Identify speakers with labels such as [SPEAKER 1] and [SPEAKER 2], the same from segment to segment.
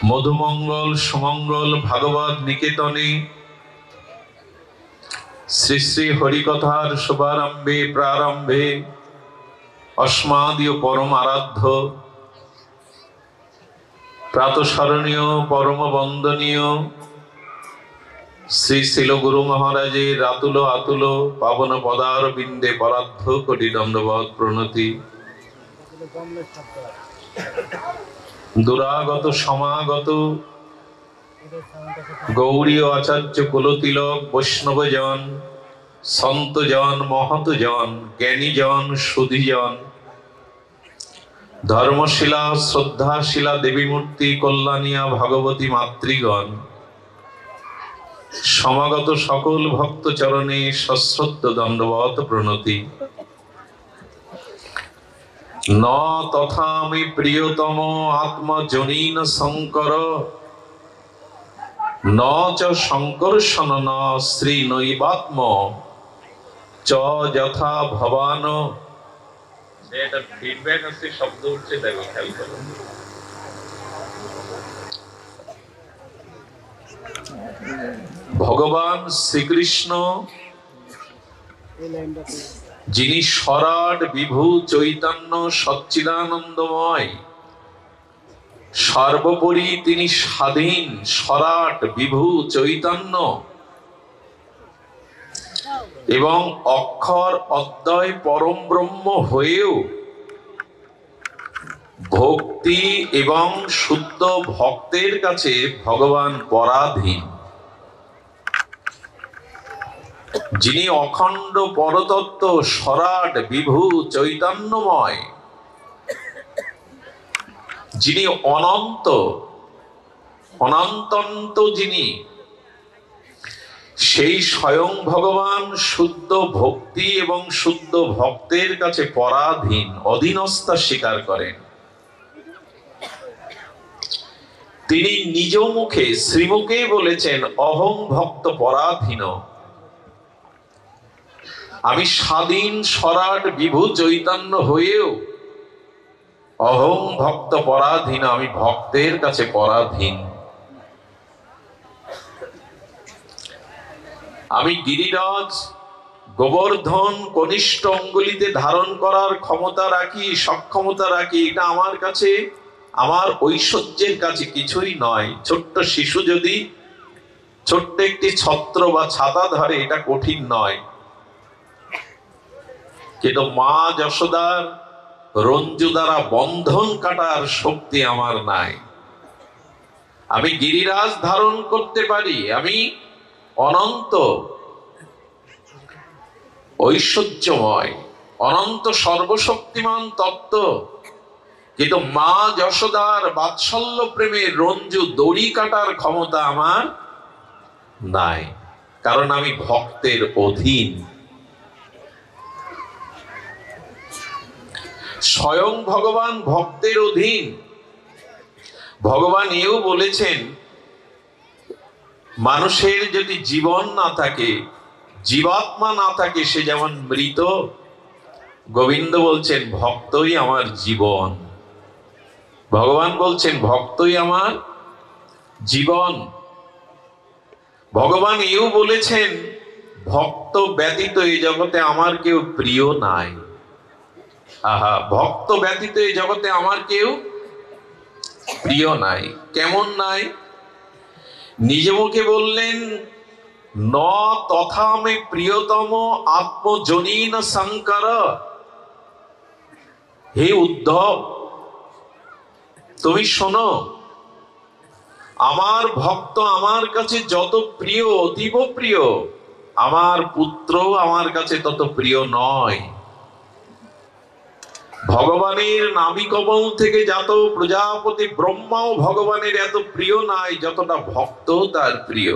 [SPEAKER 1] মধুমঙ্গল সুমঙ্গল ভাগবত নিকেতনে শ্রী শ্রী হরিকথার শুভারম্ভে প্রারম্ভে অস্মাদীয় পরম আরাধ্য প্রাতঃস্মরণীয় পরম বন্দনীয় শ্রী শিল গুরু মহারাজের আতুল আতুল পাবন পদার বিন্দে পরার্ধ কোটি দণ্ডবৎ প্রণতি। দুরাগত সমাগত গৌরীয় আচার্য কুলতিলক বৈষ্ণবজন সন্তজন মহতজন জ্ঞানীজন সুধীজন ধর্মশীলা শ্রদ্ধাশীলা দেবী মূর্তি কল্যাণিয়া ভগবতী মাতৃগণ সমাগত সকল ভক্ত চরণে সশ্রদ্ধ দণ্ডবৎ প্রণতি। ন তথামি প্রিয়তম আত্মজনীন শঙ্কর ন চ শঙ্কর্ষণ ন শ্রী নৈবাত্ম চ যথা ভবান। এটা ফিডব্যাক আছে, শব্দ উঠছে, দেখো খেয়াল করো। ভগবান শ্রীকৃষ্ণ যিনি সরাট বিভু চৈতন্য সচ্চিদানন্দময়, সর্বোপরি তিনি স্বাধীন সরাট বিভু চৈতন্য এবং অক্ষর অদ্বয় পরম ব্রহ্ম হয়েও ভক্তি এবং শুদ্ধ ভক্তের কাছে ভগবান পরাধীন, যিনি অখণ্ড পরতত্ত্ব সরাট বিভু চৈতন্যময়, যিনি অনন্ত অনন্তন্ত, যিনি সেই স্বয়ং ভগবান শুদ্ধ ভক্তি এবং শুদ্ধ ভক্তের কাছে পরাধীন অধীনস্থা স্বীকার করেন। তিনি নিজ মুখে শ্রীমুখে বলেছেন, অহং ভক্ত পরাধীন, আমি স্বাধীন সরাট বিভু চৈতন্য হয়েও অহং ভক্ত পরাধীন, আমি ভক্তের কাছে পরাধীন। আমি গিরিরাজ গোবর্ধন কনিষ্ঠ অঙ্গুলিতে ধারণ করার ক্ষমতা রাখি, সক্ষমতা রাখি, এটা আমার কাছে আমার ঐশ্বর্যের কাছে কিছুই নয়। ছোট্ট শিশু যদি ছোট্ট একটি ছত্র বা ছাতা ধরে, এটা কঠিন নয়, কিন্তু মা যশোদার রঞ্জু দ্বারা বন্ধন কাটার শক্তি আমার নাই। আমি গিরিরাজ ধারণ করতে পারি, আমি অনন্ত ঐশ্বর্যময় অনন্ত সর্বশক্তিমান তত্ত্ব, কিন্তু মা যশোদার বাৎসল্য প্রেমের রঞ্জু দড়ি কাটার ক্ষমতা আমার নাই, কারণ আমি ভক্তের অধীন। স্বয়ং ভগবান ভক্তের অধীন। ভগবান এও বলেছেন, মানুষের যদি জীবন না থাকে, জীবাত্মা না থাকে, সে যেমন মৃত। গোবিন্দ বলছেন, ভক্তই আমার জীবন। ভগবান বলছেন, ভক্তই আমার জীবন। ভগবান এও বলেছেন, ভক্ত ব্যতীত এই জগতে আমার কেউ প্রিয় নাই। আহা, ভক্ত ব্যতীত এই জগতে আমার কেউ প্রিয় নাই। কেমন নাই? নিজ মুখে বললেন, ন তথা মে প্রিয়তম আত্মজনীন শঙ্কর। হে উদ্ধব, তুমি শোনো, আমার ভক্ত আমার কাছে যত প্রিয়, অতীব প্রিয়, আমার পুত্র আমার কাছে তত প্রিয় নয়। ভগবানের নাভিকমল থেকে জাত প্রজাপতি ব্রহ্মাও ভগবানের এত প্রিয় নাই যতটা ভক্ত তার প্রিয়।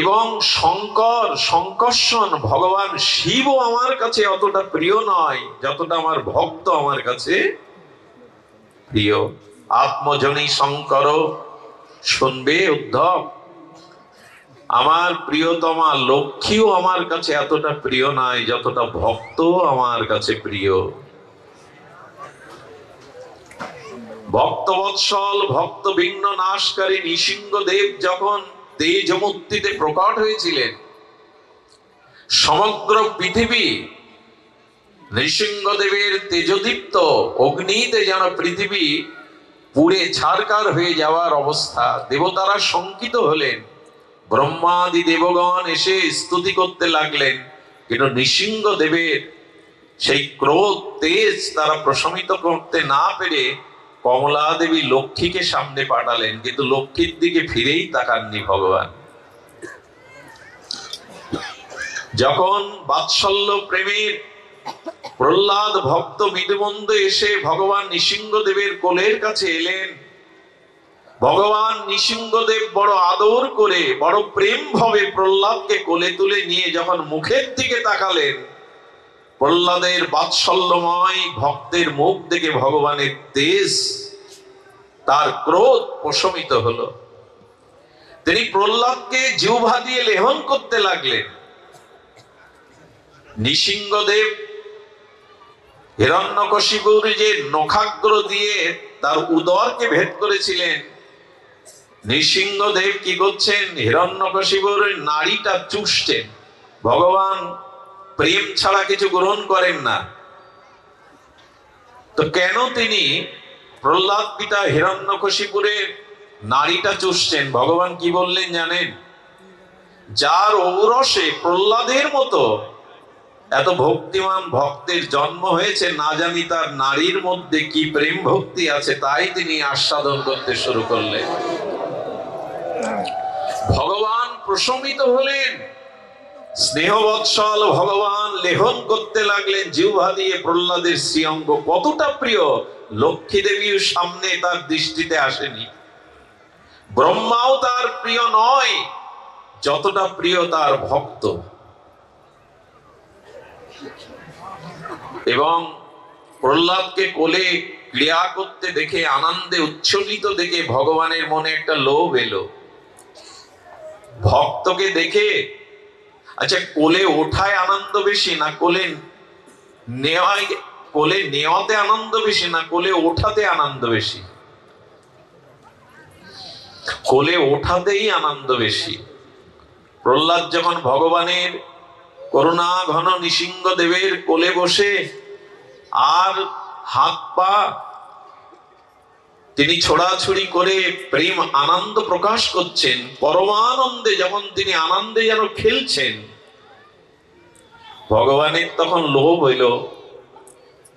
[SPEAKER 1] এবং শঙ্কর্ষণ ভগবান শিবও আমার কাছে অতটা প্রিয় নয় যতটা আমার ভক্ত আমার কাছে প্রিয়। আত্মজনী শঙ্কর, শুনবে উদ্ধব, আমার প্রিয়তমা লক্ষ্মীও আমার কাছে এতটা প্রিয় নয় যতটা ভক্ত আমার কাছে প্রিয়। ভক্তবৎসল ভক্ত বিঘ্ন নাশকারী নৃসিংহদেব যখন তেজমূর্তিতে প্রকট হয়েছিলেন, সমগ্র পৃথিবী নৃসিংহদেবের তেজদীপ্ত অগ্নিতে যেন পৃথিবী পুড়ে ছারকার হয়ে যাওয়ার অবস্থা। দেবতারা শঙ্কিত হলেন, ব্রহ্মাদি দেবগণ এসে স্তুতি করতে লাগলেন, কিন্তু নৃসিংহদেবের সেই ক্রোধ তেজ তারা প্রশমিত করতে না পেরে কমলা দেবী লক্ষ্মীকে সামনে পাঠালেন, কিন্তু লক্ষ্মীর দিকে ফিরেই তাকাননি ভগবান। যখন বাৎসল্য প্রেমের প্রহ্লাদ ভক্ত মৃদুমন্দ এসে ভগবান নৃসিংহদেবের কোলের কাছে এলেন, ভগবান নৃসিংহদেব বড় আদর করে বড় প্রেম ভাবে প্রহ্লাদকে কোলে তুলে নিয়ে যখন মুখের দিকে তাকালেন, প্রহ্লাদের বাৎসল্যময় ভক্তের মুখ দেখে ভগবানের তেজ, তার ক্রোধ প্রশমিত হলো। তিনি প্রহ্লাদকে জিহ্বা দিয়ে লেহন করতে লাগলেন। নৃসিংহদেব হিরণ্যকশিপুর যে নখাগ্র দিয়ে তার উদরকে ভেদ করেছিলেন, নৃসিংহদেব কি করছেন, হিরণ্যকশিপুর নাড়িটা চুষছেন। ভগবান প্রেম ছাড়া কিছু গ্রহণ করেন না, তো কেন তিনি প্রহ্লাদ পিতা হিরণ্যকশিপুরের নাড়িটা চুষছেন? ভগবান কি বললেন জানেন? যার ঔরসে প্রহ্লাদের মতো এত ভক্তিমান ভক্তের জন্ম হয়েছে, না জানি তার নারীর মধ্যে কি প্রেম ভক্তি আছে, তাই তিনি আস্বাদন করতে শুরু করলেন। ভগবান প্রশমিত হলেন, স্নেহবৎসল ভগবান লেহন করতে লাগলেন জিহ্বা দিয়ে প্রহ্লাদের শ্রীঅঙ্গ। কতটা প্রিয়, লক্ষ্মী দেবীর সামনে তার দৃষ্টিতে আসেনি, ব্রহ্মাও তার প্রিয় নয় যতটা প্রিয় তার ভক্ত। এবং প্রহ্লাদকে কোলে ক্রিয়া করতে দেখে, আনন্দে উচ্ছ্বসিত দেখে ভগবানের মনে একটা লোভ এলো। ভক্তকে দেখে, আচ্ছা কোলে ওঠায় আনন্দ বেশি না কোলে নেওয়ায়, কোলে নেওয়াতে আনন্দ বেশি না কোলে ওঠাতে আনন্দ বেশি? কোলে ওঠাতেই আনন্দ বেশি। প্রহ্লাদ যখন ভগবানের করুণা ঘন নৃসিংহদেবের কোলে বসে আর হাত পা তিনি ছোড়াছুড়ি করে প্রেম আনন্দ প্রকাশ করছেন, পরমানন্দে যখন তিনি আনন্দে যেন খেলছেন, ভগবানের তখন লোভ হইল,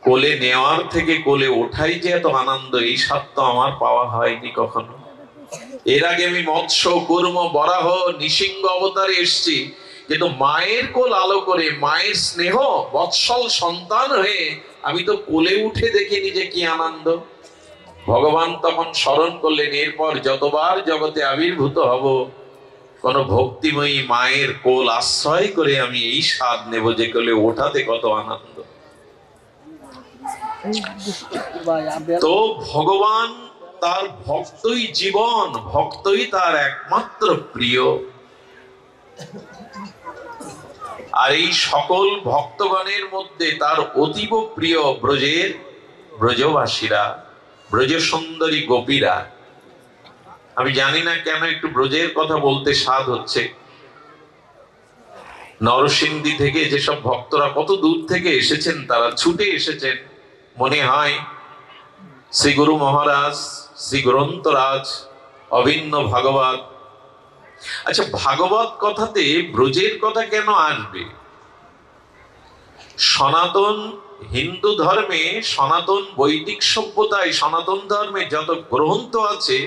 [SPEAKER 1] কোলে নেওয়ার থেকে কোলে ওঠাই যে এত আনন্দ, এই স্বাদ তো আমার পাওয়া হয়নি কখনো। এর আগে আমি মৎস্য কুর্ম বরাহ নৃসিংহ অবতারে এসছি, কিন্তু মায়ের কোল আলো করে মায়ের স্নেহ বৎসল সন্তান হয়ে আমি তো কোলে উঠে দেখিনি যে কি আনন্দ। ভগবান তখন স্মরণ করলেন, এরপর যতবার জগতে আবির্ভূত হব, কোন ভক্তিময়ী মায়ের কোল আশ্রয় করে আমি এই স্বাদ নেব যে কোলে ওঠাতে কত আনন্দ। তো ভগবান তার ভক্তই জীবন, ভক্তই তার একমাত্র প্রিয়। আর এই সকল ভক্তগণের মধ্যে তার অতীব প্রিয় ব্রজবাসীরা, ব্রজ সুন্দরী গোপীরা। আমি জানি না কেন একটু ব্রজের কথা বলতে স্বাদ হচ্ছে। নরসিংদী থেকে যেসব ভক্তরা কত দূর থেকে এসেছেন, তারা ছুটে এসেছেন, মনে হয় শ্রী গুরু মহারাজ, শ্রী গ্রন্থরাজ, অভিন্ন ভাগবত। আচ্ছা, ভাগবত কথাতে ব্রজের কথা কেন আসবে? সনাতন হিন্দু ধর্মে, সনাতন বৈদিক সভ্যতায়, সনাতন ধর্মে যত গ্রন্থ আছে,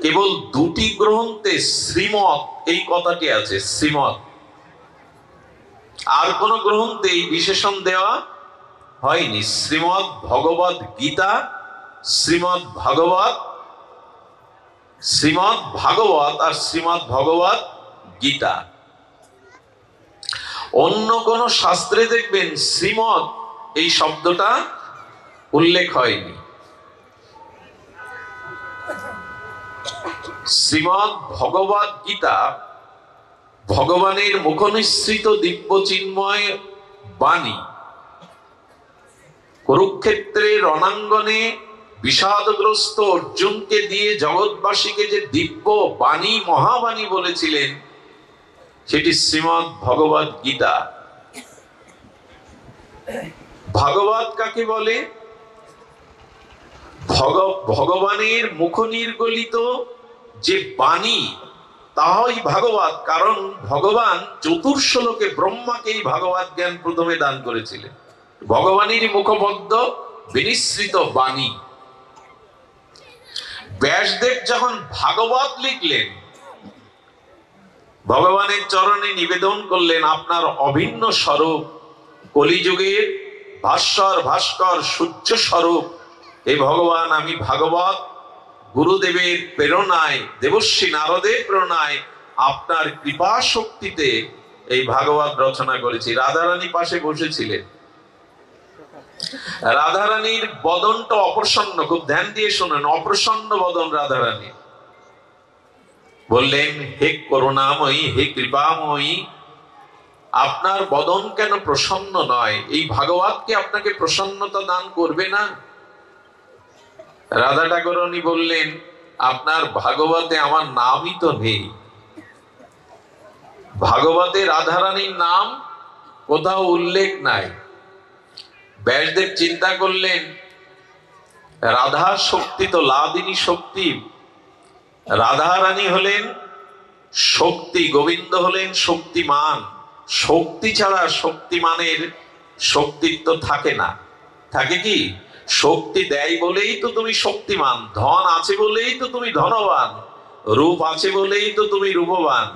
[SPEAKER 1] কেবল দুটি গ্রন্থে শ্রীমৎ এই কথাটি আছে, শ্রীমৎ। আর কোন গ্রন্থে এই বিশেষণ দেওয়া হয়নি। শ্রীমৎ ভগবত গীতা, শ্রীমৎ ভাগবত, শ্রীমৎ ভাগবত আর শ্রীমৎ ভগবত গীতা। অন্য কোন শাস্ত্রে দেখবেন শ্রীমৎ এই শব্দটা উল্লেখ হয়নি। শ্রীমৎ ভগবত গীতা ভগবানের মুখনিসৃত দিব্য চিন্ময় বাণী। কুরুক্ষেত্রের রণাঙ্গনে বিষাদগ্রস্ত অর্জুনকে দিয়ে জগৎবাসীকে যে দিব্য বাণী মহাবাণী বলেছিলেন, সেটি শ্রীমদ্ ভগবদ গীতা। ভাগবত কাকে বলে? ভগবানের মুখ নির্গলিত যে বাণী, তাহাই ভাগবত। কারণ ভগবান চতুর্শলোকে ব্রহ্মাকেই ভাগবত জ্ঞান প্রথমে দান করেছিলেন। ভগবানেরই মুখবদ্ধ বিনিসৃত বাণী। ব্যাসদেব যখন ভাগবত লিখলেন, ভগবানের চরণে নিবেদন করলেন, আপনার অভিন্ন স্বরূপ, কলিযুগের ভাস্কর সূর্য স্বরূপ এই ভগবান, আমি ভাগবত গুরুদেবের প্রেরণায়, দেবর্ষী নারদের প্রেরণায়, আপনার কৃপা শক্তিতে এই ভাগবত রচনা করেছি। রাধারানী পাশে বসেছিলেন। রাধারানীর বদনটা অপ্রসন্ন, খুব ধ্যান দিয়ে শোনেন, অপ্রসন্ন বদন রাধারানী। বললেন, হে করুণাময়ী, হে কৃপাময়ী, আপনার বদন কেন প্রসন্ন নয়? এই ভাগবত কি আপনাকে প্রসন্নতা দান করবে না? রাধা ঠাকুরানী বললেন, আপনার ভাগবতে আমার নামই তো নেই। ভাগবতে রাধারানীর নাম কোথাও উল্লেখ নাই। ব্যাসদেব চিন্তা করলেন, রাধা শক্তি তো লাদিনী শক্তি। রাধারানী হলেন শক্তি, গোবিন্দ হলেন শক্তিমান। শক্তি ছাড়া শক্তিমানের শক্তিত্ব থাকে না। থাকে কি? শক্তি দেয় বলেই তো তুমি শক্তিমান, ধন আছে বলেই তো তুমি ধনবান, রূপ আছে বলেই তো তুমি রূপবান।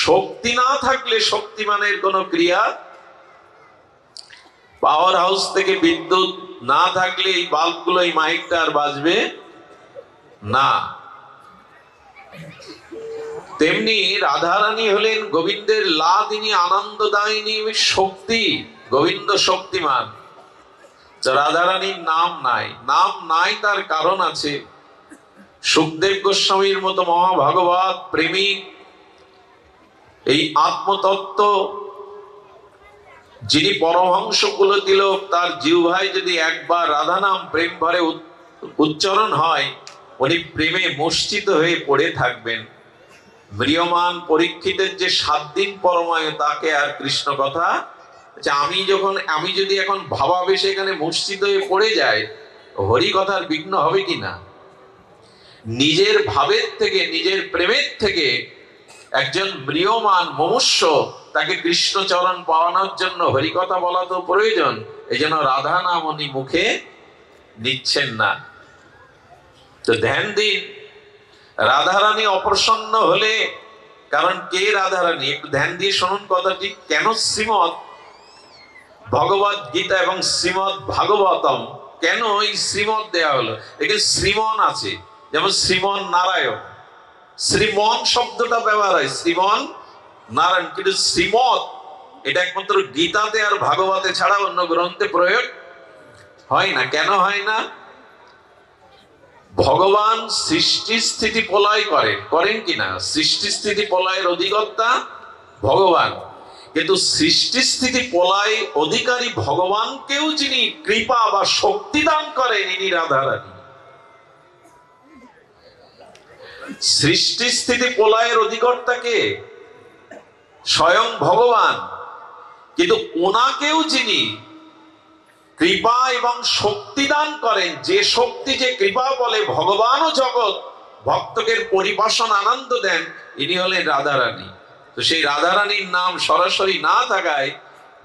[SPEAKER 1] শক্তি না থাকলে শক্তিমানের কোনো ক্রিয়া, পাওয়ার হাউস থেকে বিদ্যুৎ না থাকলে এই বাল্বগুলো, এই মাইকটা আর বাজবে না। তেমনি রাধারানী হলেন গোবিন্দের লাদিনী আনন্দদায়িনী শক্তি। গোবিন্দ শক্তিমান। রাধারানীর নাম নাই। নাম নাই তার কারণ আছে। সুখদেব গোস্বামীর মতো মহাভাগবত প্রেমিক, এই আত্মতত্ত্ব যিনি পরমহংস কুলতিলক, তার জিহ্বায় যদি একবার রাধা নাম প্রেম ভরে উচ্চারণ হয়, উনি প্রেমে মূর্ছিত হয়ে পড়ে থাকবেন। ম্রিয়মান পরীক্ষিতের যে 7 দিন পরমায়ু, তাকে আর কৃষ্ণ কথা, আমি যদি এখন ভাবাবেশে এখানে মূর্ছিত হয়ে পড়ে যাই, হরি কথার বিঘ্ন হবে কিনা? নিজের ভাবের থেকে, নিজের প্রেমের থেকে একজন ম্রিয়মান মনুষ্য, তাকে কৃষ্ণ চরণ পাওয়ানোর জন্য হরিকথা বলা তো প্রয়োজন। এই জন্য রাধা নাম উনি মুখে নিচ্ছেন না। তো ধ্যান দিন, রাধারানী অপ্রসন্ন হলে, কারণ কে রাধারানী? একটু ধ্যান দিয়ে শুনুন কথাটি। কেন শ্রীমৎ ভগবত গীতা এবং শ্রীমৎ ভাগবতম, কেন এই শ্রীমৎ দেয়া হলো? এখানে শ্রীমন আছে, যেমন শ্রীমন নারায়ণ। শ্রীমন শব্দটা ব্যবহার হয় শ্রীমন নারায়ণ, কিন্তু শ্রীমৎ এটা একমাত্র গীতাতে আর ভাগবতে ছাড়া অন্য গ্রন্থে প্রয়োগ হয় না। কেন হয় না? ভগবান সৃষ্টি স্থিতি প্রলয় করেন কিনা? সৃষ্টি স্থিতি প্রলয়ের অধিকর্তা ভগবান, কিন্তু সৃষ্টি স্থিতি প্রলয় অধিকারী ভগবানকেও যিনি কৃপা বা শক্তি দান করেন, ইনি রাধারানী। সৃষ্টি স্থিতি প্রলয়ের অধিকর্তাকে স্বয়ং ভগবান, কিন্তু ওনাকেও যিনি কৃপা এবং শক্তি দান করেন, যে শক্তি, যে কৃপা বলে ভগবানও জগৎ ভক্তকে পরিবাসন আনন্দ দেন, ইনি হলেন রাধারানী। তো সেই রাধারানীর নাম সরাসরি না থাকায়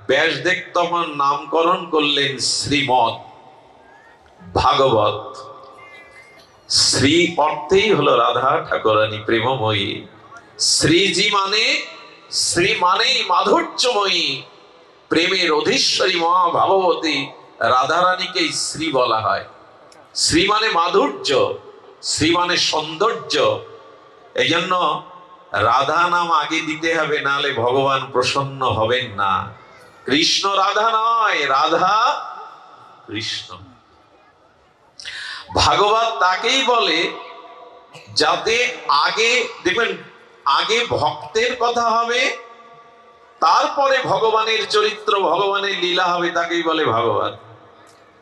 [SPEAKER 1] ব্যাসদেব তখন নামকরণ করলেন শ্রীমৎ ভাগবত। শ্রী অর্থেই হলো রাধা ঠাকুরানী প্রেমময়ী। শ্রীজি মানে, শ্রী মানেই মাধুর্যময়ী, প্রেমের অধীশ্বরী মহাভাগবতী রাধারানীকেই শ্রী বলা হয়। শ্রী মানে মাধুর্য, শ্রী মানে সৌন্দর্য। এই জন্য রাধা নাম আগে দিতে হবে, নালে ভগবান প্রসন্ন হবেন না। কৃষ্ণ রাধা নয়, রাধা কৃষ্ণ। ভাগবত তাকেই বলে যাতে আগে, দেখবেন, আগে ভক্তের কথা হবে, তারপরে ভগবানের চরিত্র, ভগবানের লীলা হবে, তাকেই বলে ভাগবত।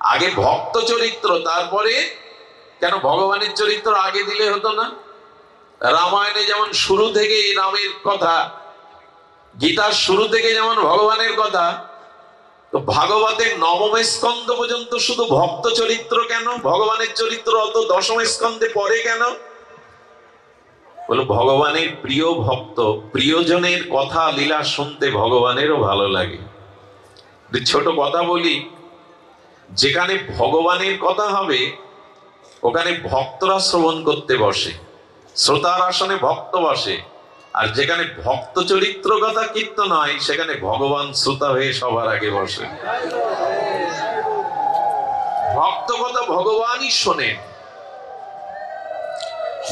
[SPEAKER 1] আগে ভক্ত চরিত্র, তারপরে কেন ভগবানের চরিত্র আগে দিলে হতো না? রামায়ণে যেমন শুরু থেকে রামের কথা, গীতার শুরু থেকে যেমন ভগবানের কথা, তো ভাগবতের নবম স্কন্ধ পর্যন্ত শুধু ভক্ত চরিত্র কেন? ভগবানের চরিত্র অত দশম স্কন্ধে পড়ে কেন? বলো ভগবানের প্রিয় ভক্ত, প্রিয়জনের কথা লীলা শুনতে ভগবানেরও ভালো লাগে। ছোট কথা বলি, যেখানে ভগবানের কথা হবে ওখানে ভক্তরা শ্রবণ করতে বসে, শ্রোতার আসনে ভক্ত বসে। আর যেখানে ভক্ত চরিত্র কথা কীর্তন হয় সেখানে ভগবান শ্রোতা হয়ে সবার আগে বসে। ভক্ত কথা ভগবানই শোনেন।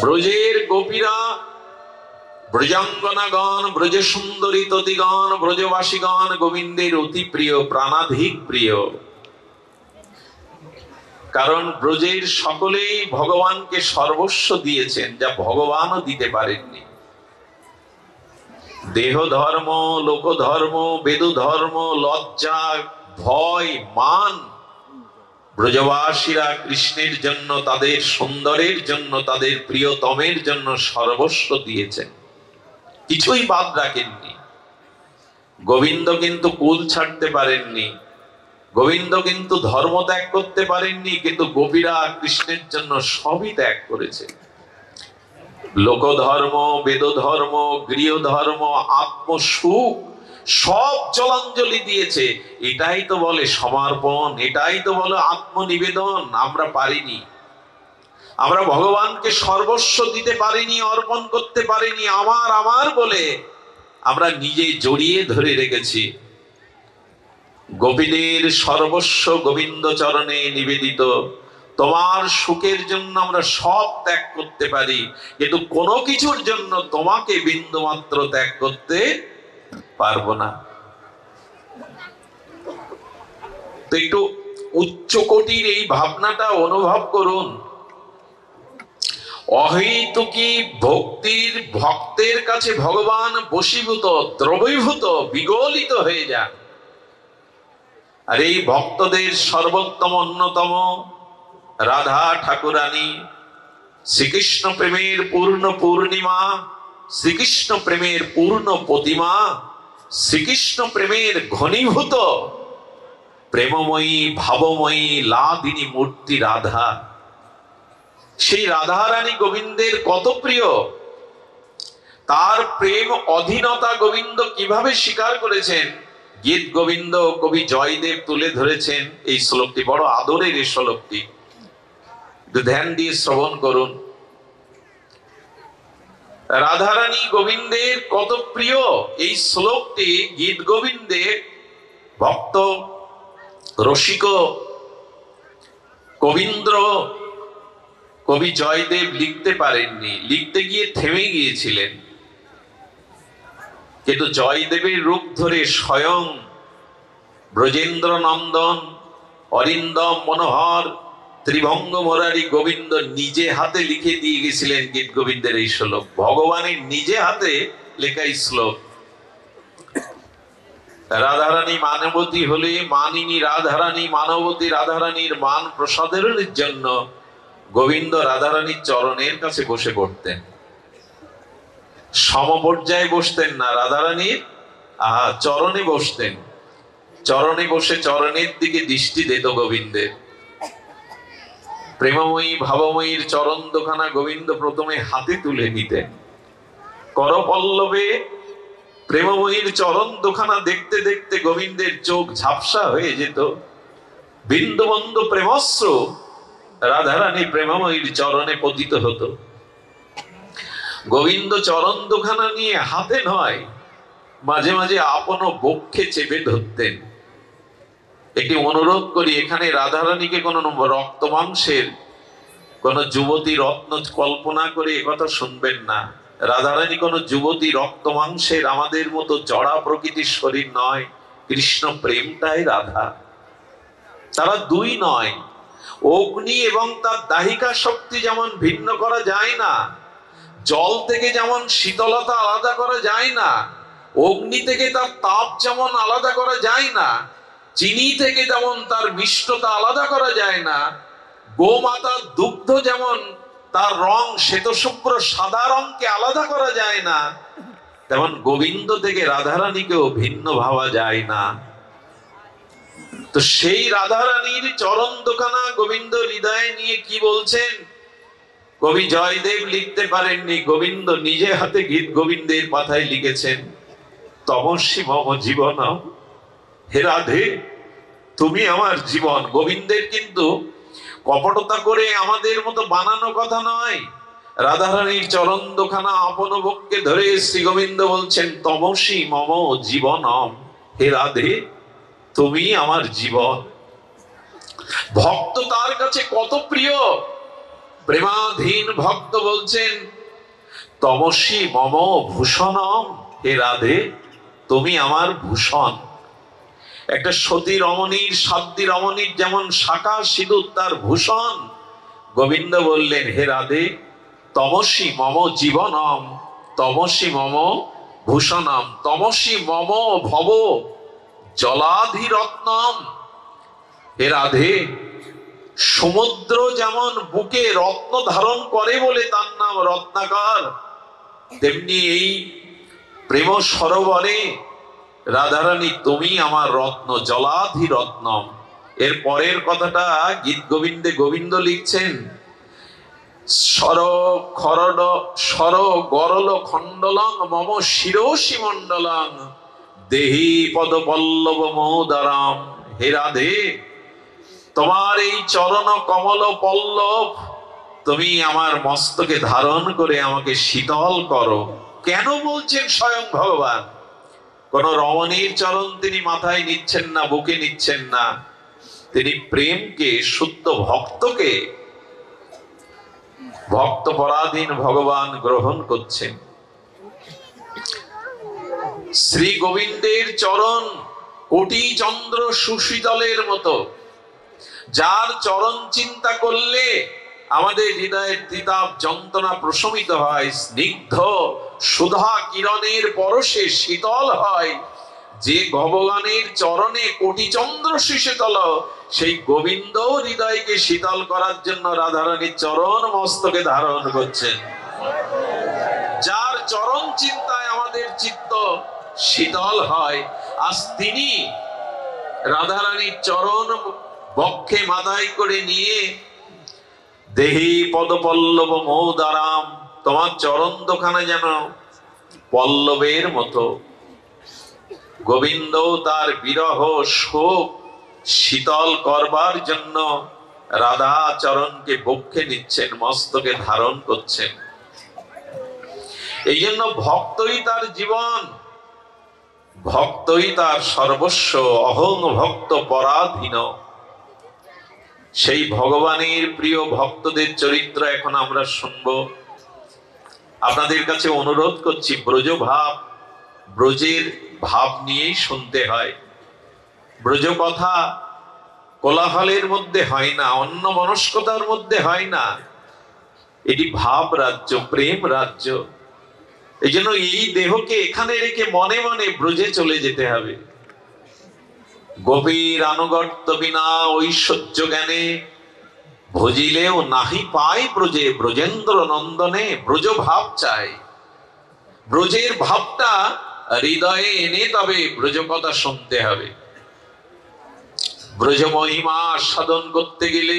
[SPEAKER 1] ব্রজের গোপীরা, ব্রজাঙ্গনাগণ, ব্রজ সুন্দরী ততিগণ, ব্রজবাসীগণ গোবিন্দের অতি প্রিয়, প্রাণাধিক প্রিয়। কারণ ব্রজের সকলেই ভগবানকে সর্বস্ব দিয়েছেন, যা ভগবানও দিতে পারেননি। দেহ ধর্ম, লোক ধর্ম, বেদ ধর্ম, লজ্জা, ভয়, মান ব্রজবাসীরা কৃষ্ণের জন্য, তাদের সুন্দরের জন্য, তাদের প্রিয়তমের জন্য সর্বস্ব দিয়েছেন, কিছুই বাদ রাখেননি। গোবিন্দ কিন্তু কুল ছাড়তে পারেননি, গোবিন্দ কিন্তু ধর্ম ত্যাগ করতে পারেননি, কিন্তু গোপীরা কৃষ্ণের জন্য সবই ত্যাগ করেছে। লোকধর্ম, বেদ ধর্ম, গৃহ ধর্ম, আত্মসুখ সব জলাঞ্জলি দিয়েছে। এটাই তো বলে সমর্পণ, এটাই তো বলে আত্মনিবেদন। আমরা পারিনি, আমরা ভগবানকে সর্বস্ব দিতে পারিনি, অর্পণ করতে পারিনি। আমার আমার বলে আমরা নিজে জড়িয়ে ধরে রেখেছি। গোপীদের সর্বস্ব গোবিন্দ চরণে নিবেদিত। তোমার সুখের জন্য আমরা সব ত্যাগ করতে পারি, কিন্তু কোনো কিছুর জন্য তোমাকে বিন্দুমাত্র ত্যাগ করতে পারবো না। তো একটু উচ্চ কোটির এই ভাবনাটা অনুভব করুন। অহৈতুকী ভক্তির ভক্তের কাছে ভগবান বশীভূত, দ্রবীভূত, বিগলিত হয়ে যান। আর এই ভক্তদের সর্বোত্তম অন্যতম রাধা ঠাকুরানী, শ্রীকৃষ্ণ প্রেমের পূর্ণ পূর্ণিমা, শ্রীকৃষ্ণ প্রেমের পূর্ণ প্রতিমা, শ্রীকৃষ্ণ প্রেমের ঘনীভূত প্রেমময়ী ভাবময়ী লাদিনী মূর্তি রাধা। সেই রাধা রানী গোবিন্দের কত প্রিয়, তার প্রেম অধীনতা গোবিন্দ কিভাবে স্বীকার করেছেন গীত গোবিন্দ কবি জয়দেব তুলে ধরেছেন। এই শ্লোকটি বড় আদরের, এই শ্লোকটি ধ্যান দিয়ে শ্রবণ করুন। রাধারানী গোবিন্দের কত প্রিয়, এই শ্লোকটি গীত গোবিন্দে ভক্ত রসিক কবীন্দ্র কবি জয়দেব লিখতে পারেননি, লিখতে গিয়ে থেমে গিয়েছিলেন। কিন্তু জয়দেবের রূপ ধরে স্বয়ং ব্রজেন্দ্র নন্দন, অরিন্দম মনোহর, ত্রিভঙ্গ মুরারি গোবিন্দ নিজে হাতে লিখে দিয়ে গেছিলেন গীত গোবিন্দের এই শ্লোক। ভগবানের নিজে হাতে লেখা এই শ্লোক। রাধারানী মানবতী হলে মানিনী রাধারানী, মানবতী রাধারানীর মান প্রসাদের জন্য গোবিন্দ রাধারানীর চরণের কাছে বসে পড়তেন। সমপর্যায়ে বসতেন না, রাধারানীর চরণে বসতেন। চরণে বসে চরণের দিকে দৃষ্টি দিত গোবিন্দের। প্রেমময়ী ভাবময়ীর চরণ দুখানা গোবিন্দ প্রথমে হাতে তুলে নিতেন। করপল্লবে প্রেমময়ীর চরণ দুখানা দেখতে দেখতে গোবিন্দের চোখ ঝাপসা হয়ে যেত। বিন্দুবন্ধু প্রেমস্র রাধারানী প্রেমময়ীর চরণে পতিত হতো। গোবিন্দ চরণ দুখানা নিয়ে হাতে নয়, মাঝে মাঝে আপন বক্ষে চেপে ধরতেন। একটি অনুরোধ করি, এখানে রাধারানীকে কোন রক্ত মাংসের কোন যুবতী রত্ন কল্পনা করে একথা শুনবেন না। রাধারানী কোন যুবতী রক্ত মাংসের আমাদের মতো জড়া প্রকৃতির শরীর নয়। কৃষ্ণ প্রেমটাই রাধা, তারা দুই নয়। অগ্নি এবং তার দাহিকা শক্তি যেমন ভিন্ন করা যায় না, জল থেকে যেমন শীতলতা আলাদা করা যায় না, অগ্নি থেকে তার তাপ যেমন আলাদা করা যায় না, চিনি থেকে যেমন তার মিষ্টতা আলাদা করা যায় না, গোমাতার দুগ্ধ যেমন তার রং শ্বেতশুভ্র সাদা রংকে আলাদা করা যায় না, তেমন গোবিন্দ থেকে রাধারানীকেও ভিন্ন ভাবা যায় না। তো সেই রাধারানীর চরণ দোকানা গোবিন্দ হৃদয়ে নিয়ে কি বলছেন? কবি জয়দেব লিখতে পারেননি, গোবিন্দ নিজে হাতে গীত গোবিন্দের পাতায় লিখেছেন, তমস্বী মম জীবন, হে রাধে তুমি আমার জীবন। গোবিন্দের কিন্তু কপটতা করে আমাদের মতো বানানো কথা নয়। রাধারানীর চরণ দোখানা আপন বক্ষে ধরে শ্রী গোবিন্দ বলছেন, তমস্বী মম জীবনম, হে রাধে তুমি আমার জীবন। ভক্ত তার কাছে কত প্রিয়। প্রেমাধীন ভক্ত বলছেন, তমস্বী মম ভূষণম, হে রাধে তুমি আমার ভূষণ। একটা সতী রমণীর, সাধ্বী রমণীর যেমন শাখা সিঁদুর তার ভূষণ, গোবিন্দ বললেন, হে রাধে তমস্বী মম জীবনম, তমস্বী মম ভূষণম, তমস্বী মম ভব জলাধিরত্নম। হে রাধে সমুদ্র যেমন বুকে রত্ন ধারণ করে বলে তার নাম রত্নাকর, তেমনি এই প্রেম সরোবরে রাধারানী তুমি আমার রত্ন, জলাধিরত্নম। এর পরের কথাটা গীত গোবিন্দে গোবিন্দ লিখছেন, সর খরড সর গরল খণ্ডলং মম শিরোষি মণ্ডলং দেহি পদ পল্লব মোদারাম। হে রাধে তোমার এই চরণ কমল পল্লব তুমি আমার মস্তকে ধারণ করে আমাকে শীতল করো। কেন বলছেন স্বয়ং ভগবান? কোন রমণীর চরণ তিনি মাথায় নিচ্ছেন না, বুকে নিচ্ছেন না, তিনি প্রেমকে, শুদ্ধ ভক্তকে, ভক্ত পরাধীন ভগবান গ্রহণ করছেন। শ্রী গোবিন্দের চরণ কোটি চন্দ্র সুশীতলের মতো, যার চরণ চিন্তা করলে আমাদের হৃদয়ের তিতাব যন্ত্রণা প্রশমিত হয়, স্নিগ্ধ সুধা কিরণের পরশে শীতল হয়। যে ভগবানের চরণে কোটি চন্দ্র শীতল, সেই গোবিন্দ হৃদয়কে শীতল করার জন্য রাধারানীর চরণ মস্তকে ধারণ করছেন। যার চরণ চিন্তায় আমাদের চিত্ত শীতল হয়, আজ তিনি রাধারানীর চরণ বক্ষে মাথায় করে নিয়ে দেহি পদ পল্লব মৌদারাম, তোমার চরণ দোকানে যেন পল্লবের মতো। গোবিন্দ তার বিরহ শোক শীতল করবার জন্য রাধা চরণকে বক্ষে নিচ্ছেন, মস্তকে ধারণ করছেন। এই জন্য ভক্তই তার জীবন, ভক্তই তার সর্বস্ব, অহং ভক্ত পরাধীন। সেই ভগবানের প্রিয় ভক্তদের চরিত্র এখন আমরা শুনবো। আপনাদের কাছে অনুরোধ করছি, ব্রজ ভাব, ব্রজের ভাব নিয়েই শুনতে হয়। ব্রজ কথা কোলাহলের মধ্যে হয় না, অন্য মনস্কতার মধ্যে হয় না। এটি ভাব রাজ্য, প্রেম রাজ্য। এই জন্য এই দেহকে এখানে রেখে মনে মনে ব্রজে চলে যেতে হবে। গভীর আনুগত্য বিনা ঐশ্বর্য জ্ঞানে ভজিলেও নাহি পায় ব্রজে, ব্রজেন্দ্র নন্দনে ব্রজ ভাব চাই। ব্রজের ভাবটা হৃদয়ে এনে তবে ব্রজ কথা শুনতে হবে। ব্রজ মহিমা সাধন করতে গেলে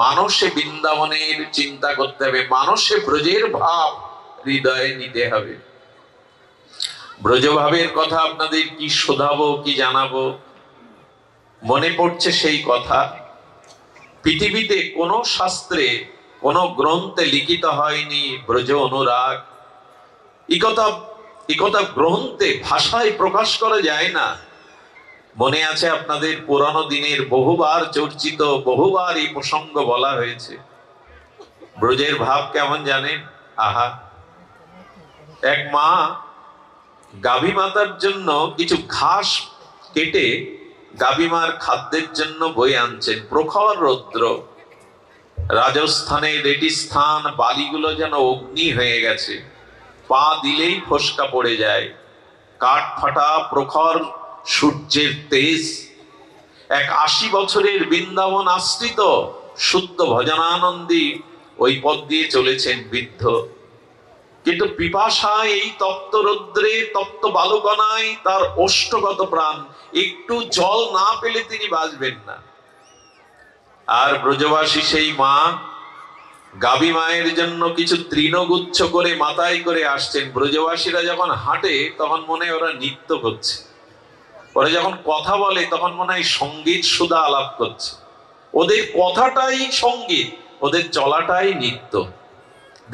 [SPEAKER 1] মানসে বৃন্দাবনের চিন্তা করতে হবে, মানসে ব্রজের ভাব হৃদয়ে নিতে হবে। ব্রজভাবের কথা আপনাদের কি শোধাবো, কি জানাবো? মনে পড়ছে সেই কথা, পৃথিবীতে কোন শাস্ত্রে, কোন গ্রন্থে লিখিত হয়নি ব্রজ অনুরাগ। এই কথা গ্রন্থে ভাষায় প্রকাশ করা যায় না। মনে আছে আপনাদের পুরানো দিনের বহুবার চর্চিত, বহুবার এই প্রসঙ্গ বলা হয়েছে। ব্রজের ভাব কেমন জানেন? আহা, এক মা গাভী মাতার জন্য কিছু ঘাস কেটে গাভীমার খাদ্যের জন্য বয়ে আনছেন। প্রখর রৌদ্র, রাজস্থানের রেটিস্থান, বালিগুলো যেন অগ্নি হয়ে গেছে, পা দিলেই ফসকা পড়ে যায়। কাঠ ফাটা প্রখর সূর্যের তেজ, এক 80 বছরের বৃন্দাবন আশ্রিত শুদ্ধ ভজনানন্দী ওই পথ দিয়ে চলেছেন বৃদ্ধ। কিন্তু পিপাসা এই তপ্ত রৌদ্রে, তপ্ত বালুকণায় তার ওষ্ঠগত প্রাণ, একটু জল না পেলে তিনি বাঁচবেন না। আর ব্রজবাসী সেই মা গাভী মায়ের জন্য কিছু তৃণগুচ্ছ করে মাথায় করে আসছেন। ব্রজবাসীরা যখন হাঁটে তখন মনে হয় ওরা নৃত্য করছে, ওরা যখন কথা বলে তখন মনে হয় সঙ্গীত সুধা আলাপ করছে। ওদের কথাটাই সঙ্গীত, ওদের চলাটাই নৃত্য।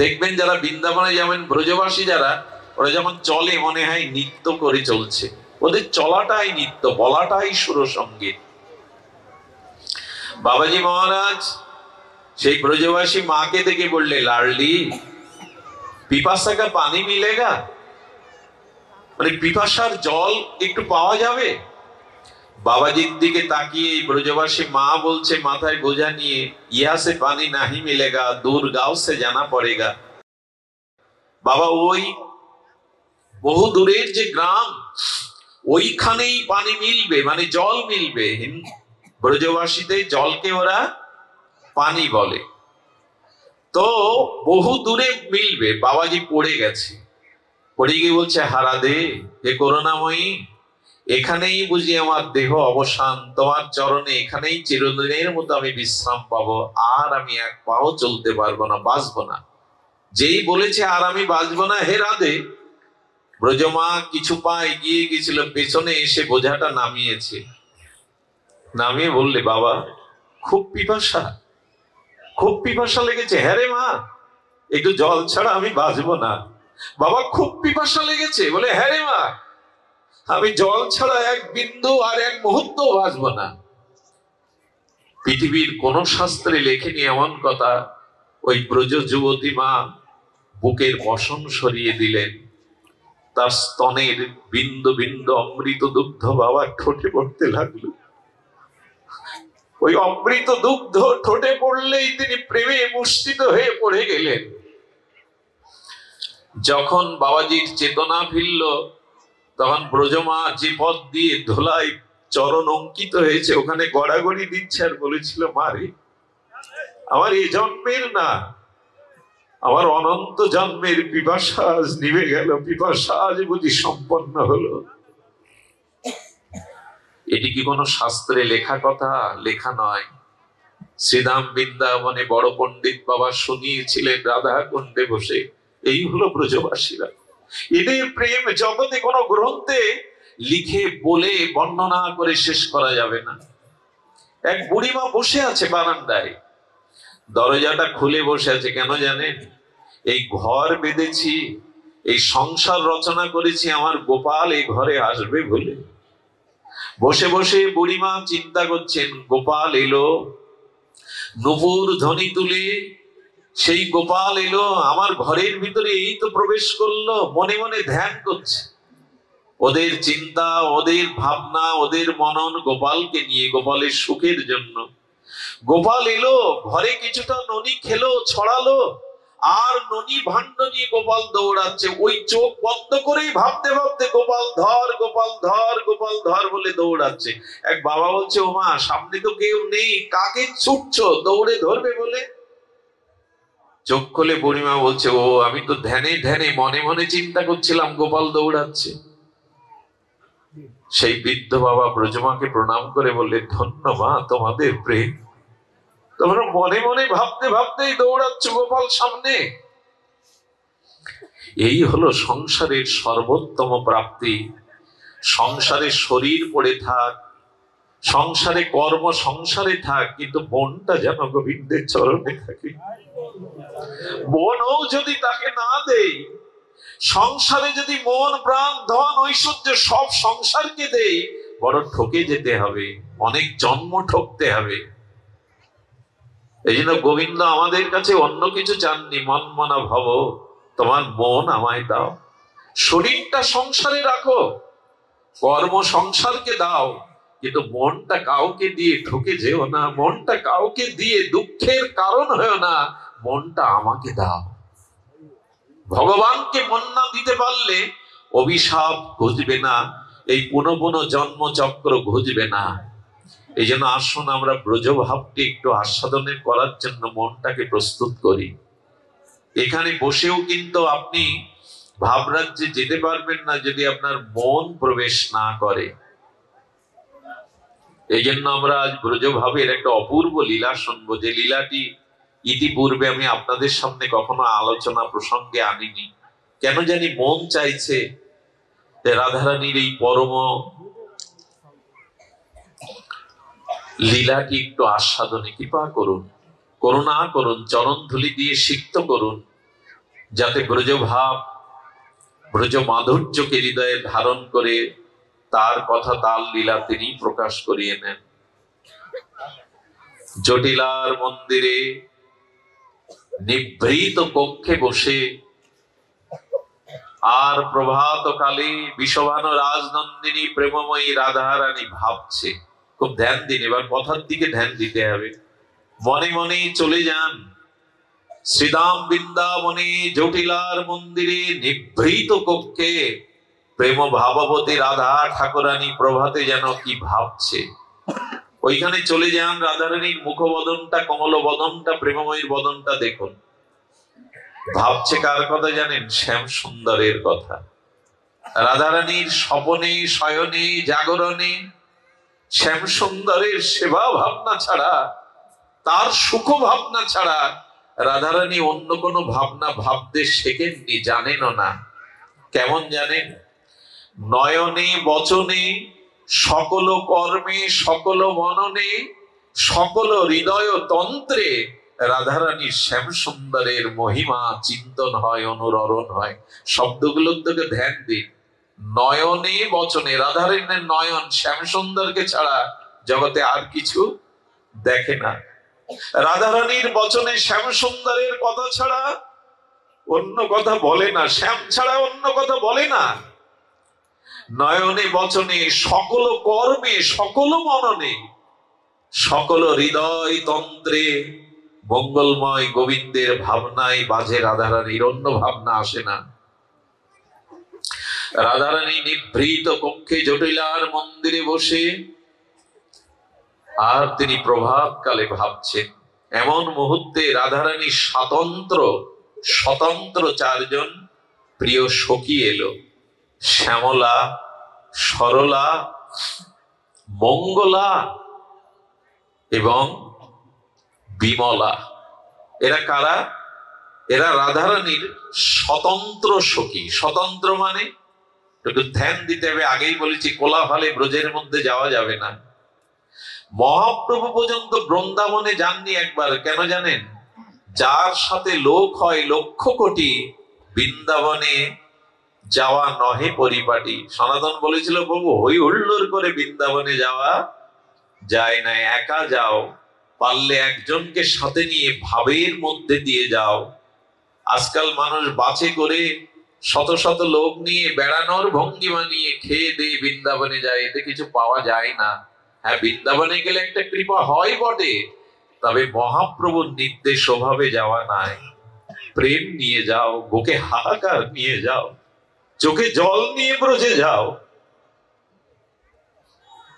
[SPEAKER 1] দেখবেন যারা বৃন্দাবনে যেমন ব্রজবাসী যারা, ওরা যখন চলে মনে হয় নৃত্য করে চলছে, ওদের চলাটাই নৃত্য, বলাটাই সুরসঙ্গীত। বাবাজি মহারাজ সেই ব্রজবাসী মাকে দেখে বললে, লাডলি পিপাসা কা পানি মিলেগা, মানে পিপাসার জল একটু পাওয়া যাবে? বাবাজির দিকে তাকিয়ে ব্রজবাসী মা বলছে মাথায় বোঝা নিয়ে, ইহা সে পানি নাহি মিলেগা, দূর গাঁও সে জানা পড়েগা। বাবা ওই বহু দূরের যে গ্রাম, ওইখানেই পানি মিলবে, মানে জল মিলবে। ব্রজবাসীতে জলকে ওরা পানি বলে। তো বহু দূরে মিলবে। বাবাজি পড়ে গেছে, পড়ে গিয়ে বলছে, হারাদে হে করুণাময়ী, এখানেই বুঝি আমার দেহ অবসান, তোমার চরণে এখানেই চিরদিনের মতো আমি বিশ্রাম পাবো, আর আমি এক পাও চলতে পারবো না, বাঁচবো না। যেই বলেছে আর আমি বাঁচবো না, হে রাধে, ব্রজমা কিছু পা এগিয়ে গেছিল, পেছনে এসে বোঝাটা নামিয়েছে। নামিয়ে বললে, বাবা খুব পিপাসা, খুব পিপাসা লেগেছে। হ্যাঁ রে মা, একটু জল ছাড়া আমি বাঁচবো না। বাবা খুব পিপাসা লেগেছে? বলে, হ্যাঁ রে মা, আমি জল ছাড়া এক বিন্দু আর এক মুহূর্ত বাঁচবো না। পৃথিবীর কোন শাস্ত্রে লেখেনি এমন কথা। ওই ব্রজ যুবতী মা বুকের বসন সরিয়ে দিলেন, তার স্তনের বিন্দু বিন্দু অমৃত দুগ্ধ বাবার ঠোঁটে পড়তে লাগলো। ওই অমৃত দুগ্ধ ঠোঁটে পড়লেই তিনি প্রেমে মুষ্টিত হয়ে পড়ে গেলেন। যখন বাবাজির চেতনা ফিরল, তখন ব্রজমা যে পথ দিয়ে ধোলায় চরণ অঙ্কিত হয়েছে ওখানে গড়াগড়ি দিচ্ছে, আর বলেছিল, মারে আমার এ জন্মের না, আমার অনন্ত জন্মের পিপাসা আজ নিভে গেল, পিপাসা আজ বুঝি সম্পন্ন হলো। এটি কি কোনো শাস্ত্রে লেখা কথা? লেখা নয়। শ্রীধাম বৃন্দাবনে বড় পণ্ডিত বাবা শুনিয়েছিলেন রাধা কুণ্ডে বসে। এই হলো ব্রজবাসীরা। এদের প্রেম জগতে কোনো গ্রন্থে লিখে বলে বর্ণনা করে শেষ করা যাবে না। এক বুড়িমা বসে আছে বারান্দায়, দরজাটা খুলে বসে আছে। কেন জানেন? এই ঘর বেঁধেছি, এই সংসার রচনা করেছি, আমার গোপাল এই ঘরে আসবে বলে। বসে বসে বুড়িমা চিন্তা করছেন, গোপাল এলো, নুপুর ধ্বনি তুলে সেই গোপাল এলো আমার ঘরের ভিতরে, এই তো প্রবেশ করলো। মনে মনে ধ্যান করছে। ওদের চিন্তা, ওদের ভাবনা, ওদের মনন গোপালকে নিয়ে, গোপালের সুখের জন্য। গোপাল এলো, ঘরে কিছুটা ননি খেলো, ছড়ালো, আর ননি ভাণ্ড নিয়ে গোপাল দৌড়াচ্ছে। ওই চোখ বন্ধ করেই ভাবতে ভাবতে গোপাল ধর, গোপাল ধর, গোপাল ধর বলে দৌড়াচ্ছে। এক বাবা বলছে, ও মা, সামনে তো কেউ নেই, কাকে ছুটছো দৌড়ে ধরবে বলে? চোখ খুলে বুড়িমা বলছে, ও আমি তো ধ্যানে ধ্যানে মনে মনে চিন্তা করছিলাম গোপাল দৌড়াচ্ছে। সেই বৃদ্ধ বাবা ব্রজমাকে প্রণাম করে বললে, ধন্য মা তোমাদের প্রেম, তোমরা মনে মনে ভাবতে ভাবতেই দৌড়াচ্ছ গোপাল সামনে। এই হলো সংসারের সর্বোত্তম প্রাপ্তি। সংসারে শরীর পড়ে থাক, সংসারে কর্ম সংসারে থাক, কিন্তু মনটা যেন গোবিন্দের চরণে থাকে। মনও যদি তাকে না দেই, সংসারে যদি মন প্রাণ ধন ঐশ্বর্য সব সংসারকে দেই, বড় ঠকে যেতে হবে, অনেক জন্ম ঠকতে হবে। এই জন্য গোবিন্দ আমাদের কাছে অন্য কিছু চাননি। মনমনা ভব, তোমার মন আমায় দাও। শরীরটা সংসারে রাখো, কর্ম সংসারকে দাও, কিন্তু মনটা কাউকে দিয়ে ঠকে যেও না, মনটা কাউকে দিয়ে দুঃখের কারণ হয়েও না, মনটা আমাকে দাও। ভগবানকে মন না দিতে পারলে অভিশাপ ঘুচবে না, এই পুনঃ পুনঃ জন্মচক্র ঘুচবে না। এই জন্য আসুন আমরা ব্রজভাবকে একটু আস্বাদনে করার জন্য মনটাকে প্রস্তুত করি। এখানে বসেও কিন্তু আপনি ভাবরাজ্যে যেতে পারবেন না যদি আপনার মন প্রবেশ না করে। এই জন্য আমরা আজ ব্রজভাবের একটা অপূর্ব লীলা শুনবো, যে লীলাটি ইতিপূর্বে আমি আপনাদের সামনে কখনো আলোচনা প্রসঙ্গে আনিনি। কেন জানি মন চাইছে রাধারানীর এই পরম লীলাটি একটু আস্বাদনে কৃপা করুন, করুণা করুন, চরণ ধুলি দিয়ে সিক্ত করুন, যাতে ব্রজভাব ব্রজ মাধুর্যকে হৃদয়ে ধারণ করে তার কথা তার লীলা তিনি প্রকাশ করিয়ে নেন। জটিলার মন্দিরে নিভৃত কক্ষে বসে আর প্রভাত কালে বিষবান রাজনন্দিনী প্রেমময়ী রাধারানী ভাবছে। খুব ধ্যান দিন, এবার কথার দিকে ধ্যান দিতে হবে। মনে মনে চলে যান শ্রীদাম বৃন্দাবনে জটিলার মন্দিরে নিভৃত কক্ষে প্রেম ভাববতী রাধা ঠাকুরানী প্রভাতে যেন কি ভাবছে। ওইখানে চলে যান, রাধারানীর মুখবদনটা, কমল বদনটা, প্রেমময়ীর বদনটা দেখুন। ভাবছে কার কথা জানেন? শ্যাম সুন্দরের কথা। রাধারানীর স্বপনে, শয়নে, জাগরণে শ্যাম সুন্দরের সেবা ভাবনা ছাড়া, তার সুখ ভাবনা ছাড়া রাধারানী অন্য কোনো ভাবনা ভাবতে শেখেননি, জানেনও না। কেমন জানেন? নয়নে বচনে সকল কর্মে সকল মননে সকল হৃদয় তন্ত্রে রাধারানীর শ্যাম সুন্দরের মহিমা চিন্তন হয়, অনুরণন হয়। শব্দগুলোর দিকে ধ্যান দিন। নয়নে বচনে, রাধারানীর নয়ন শ্যাম সুন্দরকে ছাড়া জগতে আর কিছু দেখে না। রাধারানীর বচনে শ্যাম সুন্দরের কথা ছাড়া অন্য কথা বলে না, শ্যাম ছাড়া অন্য কথা বলে না। নয়নে বচনে সকল কর্মে সকল মননে সকল হৃদয় তন্ত্রে মঙ্গলময় গোবিন্দের ভাবনায় বাজে রাধারানীর, অন্য ভাবনা আসে না। রাধারানী নিভৃত কক্ষে জটিলার মন্দিরে বসে আর তিনি প্রভাতকালে ভাবছেন। এমন মুহূর্তে রাধারানী স্বতন্ত্র চারজন প্রিয় সখী এলো। শ্যামলা, সরলা, মঙ্গলা এবং বিমলা। এরা কারা? এরা রাধারানীর স্বতন্ত্র সখী। স্বতন্ত্র মানে একটু ধ্যান দিতে হবে। আগেই বলেছি কোলাহলে ব্রজের মধ্যে যাওয়া যাবে না। মহাপ্রভু পর্যন্ত বৃন্দাবনে যাননি একবার। কেন জানেন? যার সাথে লোক হয় লক্ষ কোটি, বৃন্দাবনে যাওয়া নহে পরিপাটি। সনাতন বলেছিল প্রভু হই হুল্লোড় করে বৃন্দাবনে যাওয়া যায় না, একা যাও, পারলে একজনকে সাথে নিয়ে ভাবের মধ্যে দিয়ে যাও। আজকাল মানুষ বাসে করে শত শত লোক নিয়ে বেড়ানোর ভঙ্গিমা নিয়ে খেয়ে দিয়ে বৃন্দাবনে যায়, এতে কিছু পাওয়া যায় না। হ্যাঁ, বৃন্দাবনে গেলে একটা কৃপা হয় বটে, তবে মহাপ্রভুর নির্দেশ ওভাবে যাওয়া নাই। প্রেম নিয়ে যাও, বুকে হাহাকার নিয়ে যাও, চোখে জল নিয়ে ব্রজে যাও।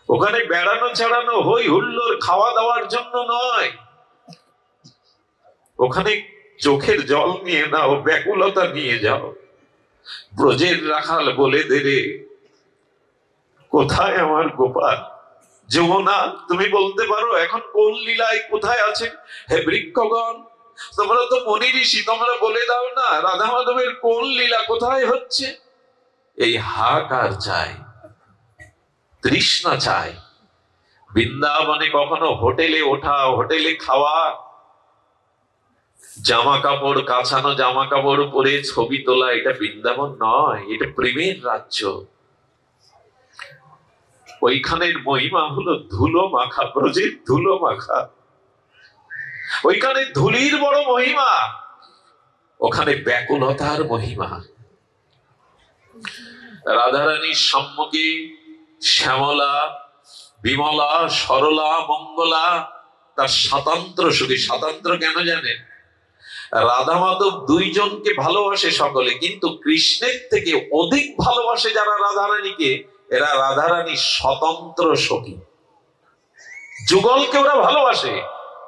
[SPEAKER 1] ওখানে বেড়ানো ছাড়ানো হই হুল্লোড় খাওয়া দাওয়ার জন্য নয়। ওখানে চোখের জল নিয়ে নাও, ব্যাকুলতা নিয়ে যাও। ব্রজের রাখাল বলে দেরে কোথায় আমার গোপাল? যমুনা, তুমি বলতে পারো এখন কোন লীলায় কোথায় আছে? হে বৃক্ষগণ, তোমরা তো মুনি ঋষি, তোমরা বলে দাও না রাধা মাধবের কোন লীলা কোথায় হচ্ছে? এই হাহাকার চাই, তৃষ্ণা চাই। বৃন্দাবনে কখনো হোটেলে ওঠা, হোটেলে খাওয়া, জামা কাপড় কাছানো, জামা কাপড় পরে ছবি তোলা, এটা বৃন্দাবন নয়, এটা প্রেমের রাজ্য। ওইখানের মহিমা হলো ধুলো মাখা, ব্রজের ধুলো মাখা। ওইখানে ধুলির বড় মহিমা, ওখানে ব্যাকুলতার মহিমা। রাধারানীর সম্মুখে শ্যামলা, বিমলা, সরলা, মঙ্গলা তার স্বতন্ত্র সখী। স্বতন্ত্র কেন জানেন? রাধা মাধব দুইজনকে ভালোবাসে সকলে, কিন্তু কৃষ্ণের থেকে অধিক ভালোবাসে যারা রাধারানীকে, এরা রাধারানীর স্বতন্ত্র সখী। যুগলকে ওরা ভালোবাসে,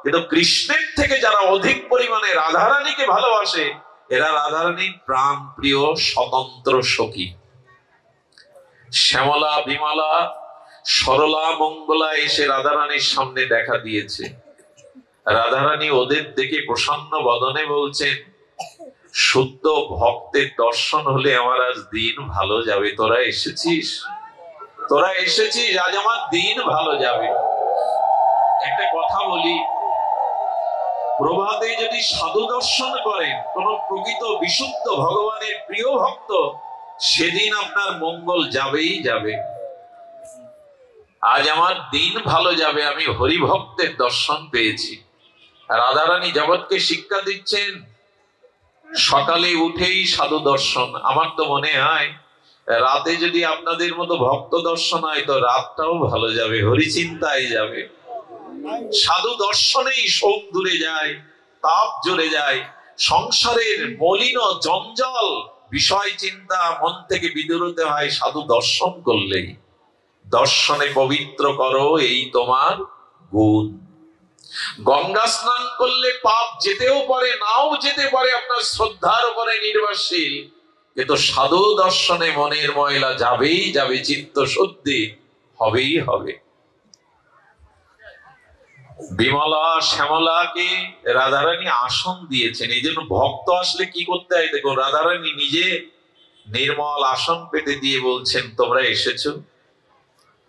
[SPEAKER 1] কিন্তু কৃষ্ণের থেকে যারা অধিক পরিমাণে রাধারানীকে ভালোবাসে, এরা রাধারানীর প্রাণ প্রিয় স্বতন্ত্র সখী। শ্যামলা, বিমলা, সরলা, মঙ্গলা এসে রাধারানীর সামনে দেখা দিয়েছে। রাধারানী ওদের দেখে প্রসন্ন বদনে বলছেন, শুদ্ধ ভক্তের দর্শন হলে আমার আজ দিন ভালো যাবে। তোরা এসেছিস, তোরা এসেছিস, আজ আমার দিন ভালো যাবে। একটা কথা বলি, প্রভাতে যদি সাধু দর্শন করেন কোন প্রকৃত বিশুদ্ধ ভগবানের প্রিয় ভক্ত, সেদিন আপনার মঙ্গল যাবেই যাবে। আজ আমার দিন ভালো যাবে, আমি হরিভক্তের দর্শন পেয়েছি। রাধারানী জগৎকে শিক্ষা দিচ্ছেন, সকালে উঠেই সাধু দর্শন। আমার তো মনে হয় রাতে যদি আপনাদের মতো ভক্ত দর্শন হয় তো রাতটাও ভালো যাবে, হরিচিন্তায় যাবে। সাধু দর্শনেই শোক দূরে যায়, তাপ জুড়ে যায়, সংসারের মলিন জঞ্জাল বিষয় চিন্তা মন থেকে বিদূরত হয় সাধু দর্শন করলেই। দর্শনে পবিত্র করো এই তোমার গুণ। গঙ্গা স্নান করলে পাপ যেতেও পারে, নাও যেতে পারে, আপনার শ্রদ্ধার উপরে নির্ভরশীল, কিন্তু সাধু দর্শনে মনের ময়লা যাবেই যাবে, চিত্ত শুদ্ধি হবেই হবে। বিমলা, শ্যামলাকে রাধারানী আসন দিয়েছেন, এই জন্য ভক্ত আসলে কি করতে হয় দেখো, রাধারানী নিজে নির্মল আসন পেতে দিয়ে বলছেন, তোমরা এসেছো,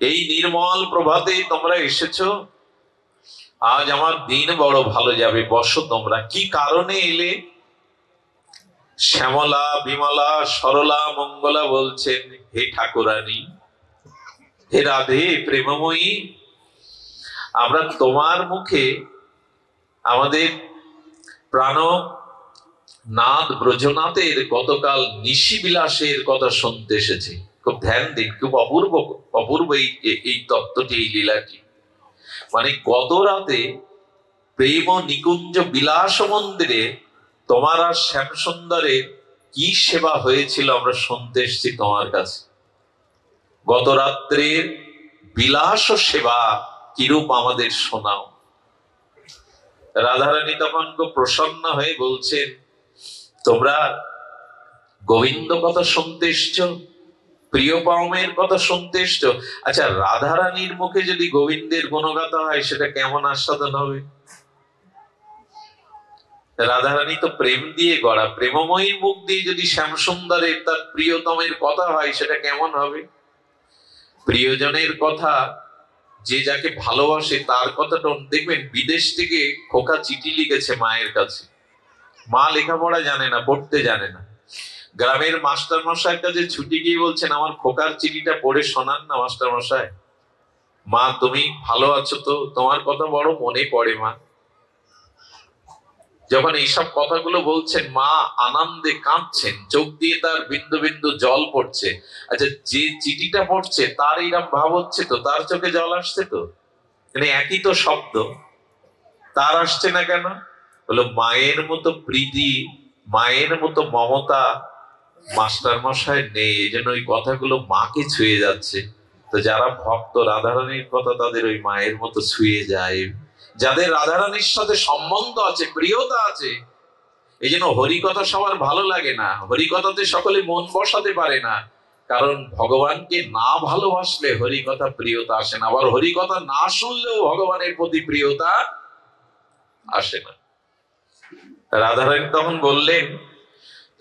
[SPEAKER 1] এই নির্মল প্রভাতে তোমরা এসেছো, আজ আমার দিন বড় ভালো যাবে, বসো তোমরা। কি কারণে এলে? শ্যামলা, বিমলা, সরলা, মঙ্গলা বলছেন, হে ঠাকুরানী, হে রাধে প্রেমময়ী, আমরা তোমার মুখে আমাদের প্রাণ নাথ ব্রজনাথের গতকাল নিশি বিলাসের কথা শুনতে এসেছি। খুব ধ্যান দিন, খুব অপূর্ব অপূর্ব এই তত্ত্বটি, এই লীলাটি। মানে গত রাতে প্রেম নিকুঞ্জ বিলাস মন্দিরে তোমার আর শ্যামসুন্দরের কি সেবা হয়েছিল আমরা শুনতে এসেছি তোমার কাছে। গত রাত্রের বিলাস সেবা কিরূপ আমাদের শোনাও। রাধারানী তখন খুব প্রসন্ন হয়ে বলছেন, তোমরা গোবিন্দ কথা শুনতে এসছো, প্রিয় পাওমের কথা শুনতে এসছো। আচ্ছা, রাধারানীর মুখে যদি গোবিন্দের গুণগাথা হয় সেটা কেমন আস্বাদন হবে? রাধারানী তো প্রেম দিয়ে গড়া, প্রেমময়ীর মুখ দিয়ে যদি শ্যামসুন্দরের তার প্রিয়তমের কথা হয় সেটা কেমন হবে? প্রিয়জনের কথা, যে যাকে ভালোবাসে তার কথাটা দেখবেন। বিদেশ থেকে খোকা চিঠি লিখেছে মায়ের কাছে, মা লেখাপড়া জানে না, পড়তে জানে না। গ্রামের মাস্টার মশাইয়ের কাছে ছুটি গিয়ে বলছেন, আমার খোকার চিঠিটা পড়ে শোনান না মাস্টার মশাই। মা, তুমি ভালো আছো তো? তোমার কথা বড় মনে পড়ে মা। যখন এইসব কথাগুলো বলছেন, মা আনন্দে কাঁদছেন, চোখ দিয়ে তার বিন্দু বিন্দু জল পড়ছে। আচ্ছা, যে চিঠিটা পড়ছে তার এইরকম ভাব হচ্ছে তো, তার চোখে জল আসছে তো? মানে একই তো শব্দ, তার আসছে না কেন? বলো, মায়ের মতো প্রীতি, মায়ের মতো মমতা মাস্টার মশাই নেই, এই জন্য ওই কথাগুলো মাকে ছুঁয়ে যাচ্ছে। তো যারা ভক্ত রাধারানীর কথা, তাদের ওই মায়ের মতো ছুঁয়ে যায়। যাদের রাধারানীর সাথে সম্বন্ধ আছে, প্রিয়তা আছে, এই জন্য হরিকথা সবার ভালো লাগে না, হরিকথাতে সকলে মন বসাতে পারে না। কারণ ভগবানকে না ভালোবাসলে হরিকথা প্রিয়তা আসে না, আবার হরিকথা না শুনলেও ভগবানের প্রতি প্রিয়তা আসে না। রাধারানী তখন বললেন,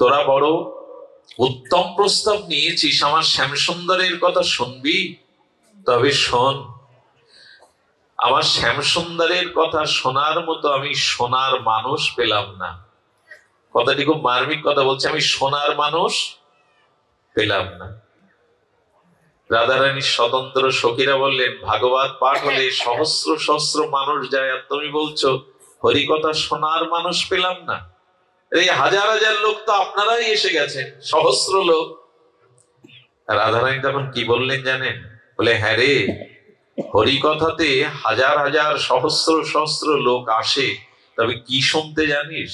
[SPEAKER 1] তোরা বড় উত্তম প্রস্তাব নিয়েছিস, আমার শ্যামসুন্দরের কথা শুনবি? তবে শোন, আমার শ্যামসুন্দরের কথা শোনার মতো আমি সোনার মানুষ পেলাম না। কথাটি খুব মার্মিক কথা বলছে, আমি সোনার মানুষ পেলাম না। রাধারানীর স্বতন্ত্র সখীরা বললেন, ভাগবত পাঠ হলে সহস্র সহস্র মানুষ যায়, আর তুমি বলছো হরিকথা শোনার মানুষ পেলাম না? এই হাজার হাজার লোক তো আপনারাই এসে গেছেন, সহস্র লোক। রাধারানী তখন কি বললেন জানেন? বলে, হ্যাঁ রে, হরিকথাতে হাজার হাজার সহস্র সহস্র লোক আসে, তবে কি শুনতে জানিস?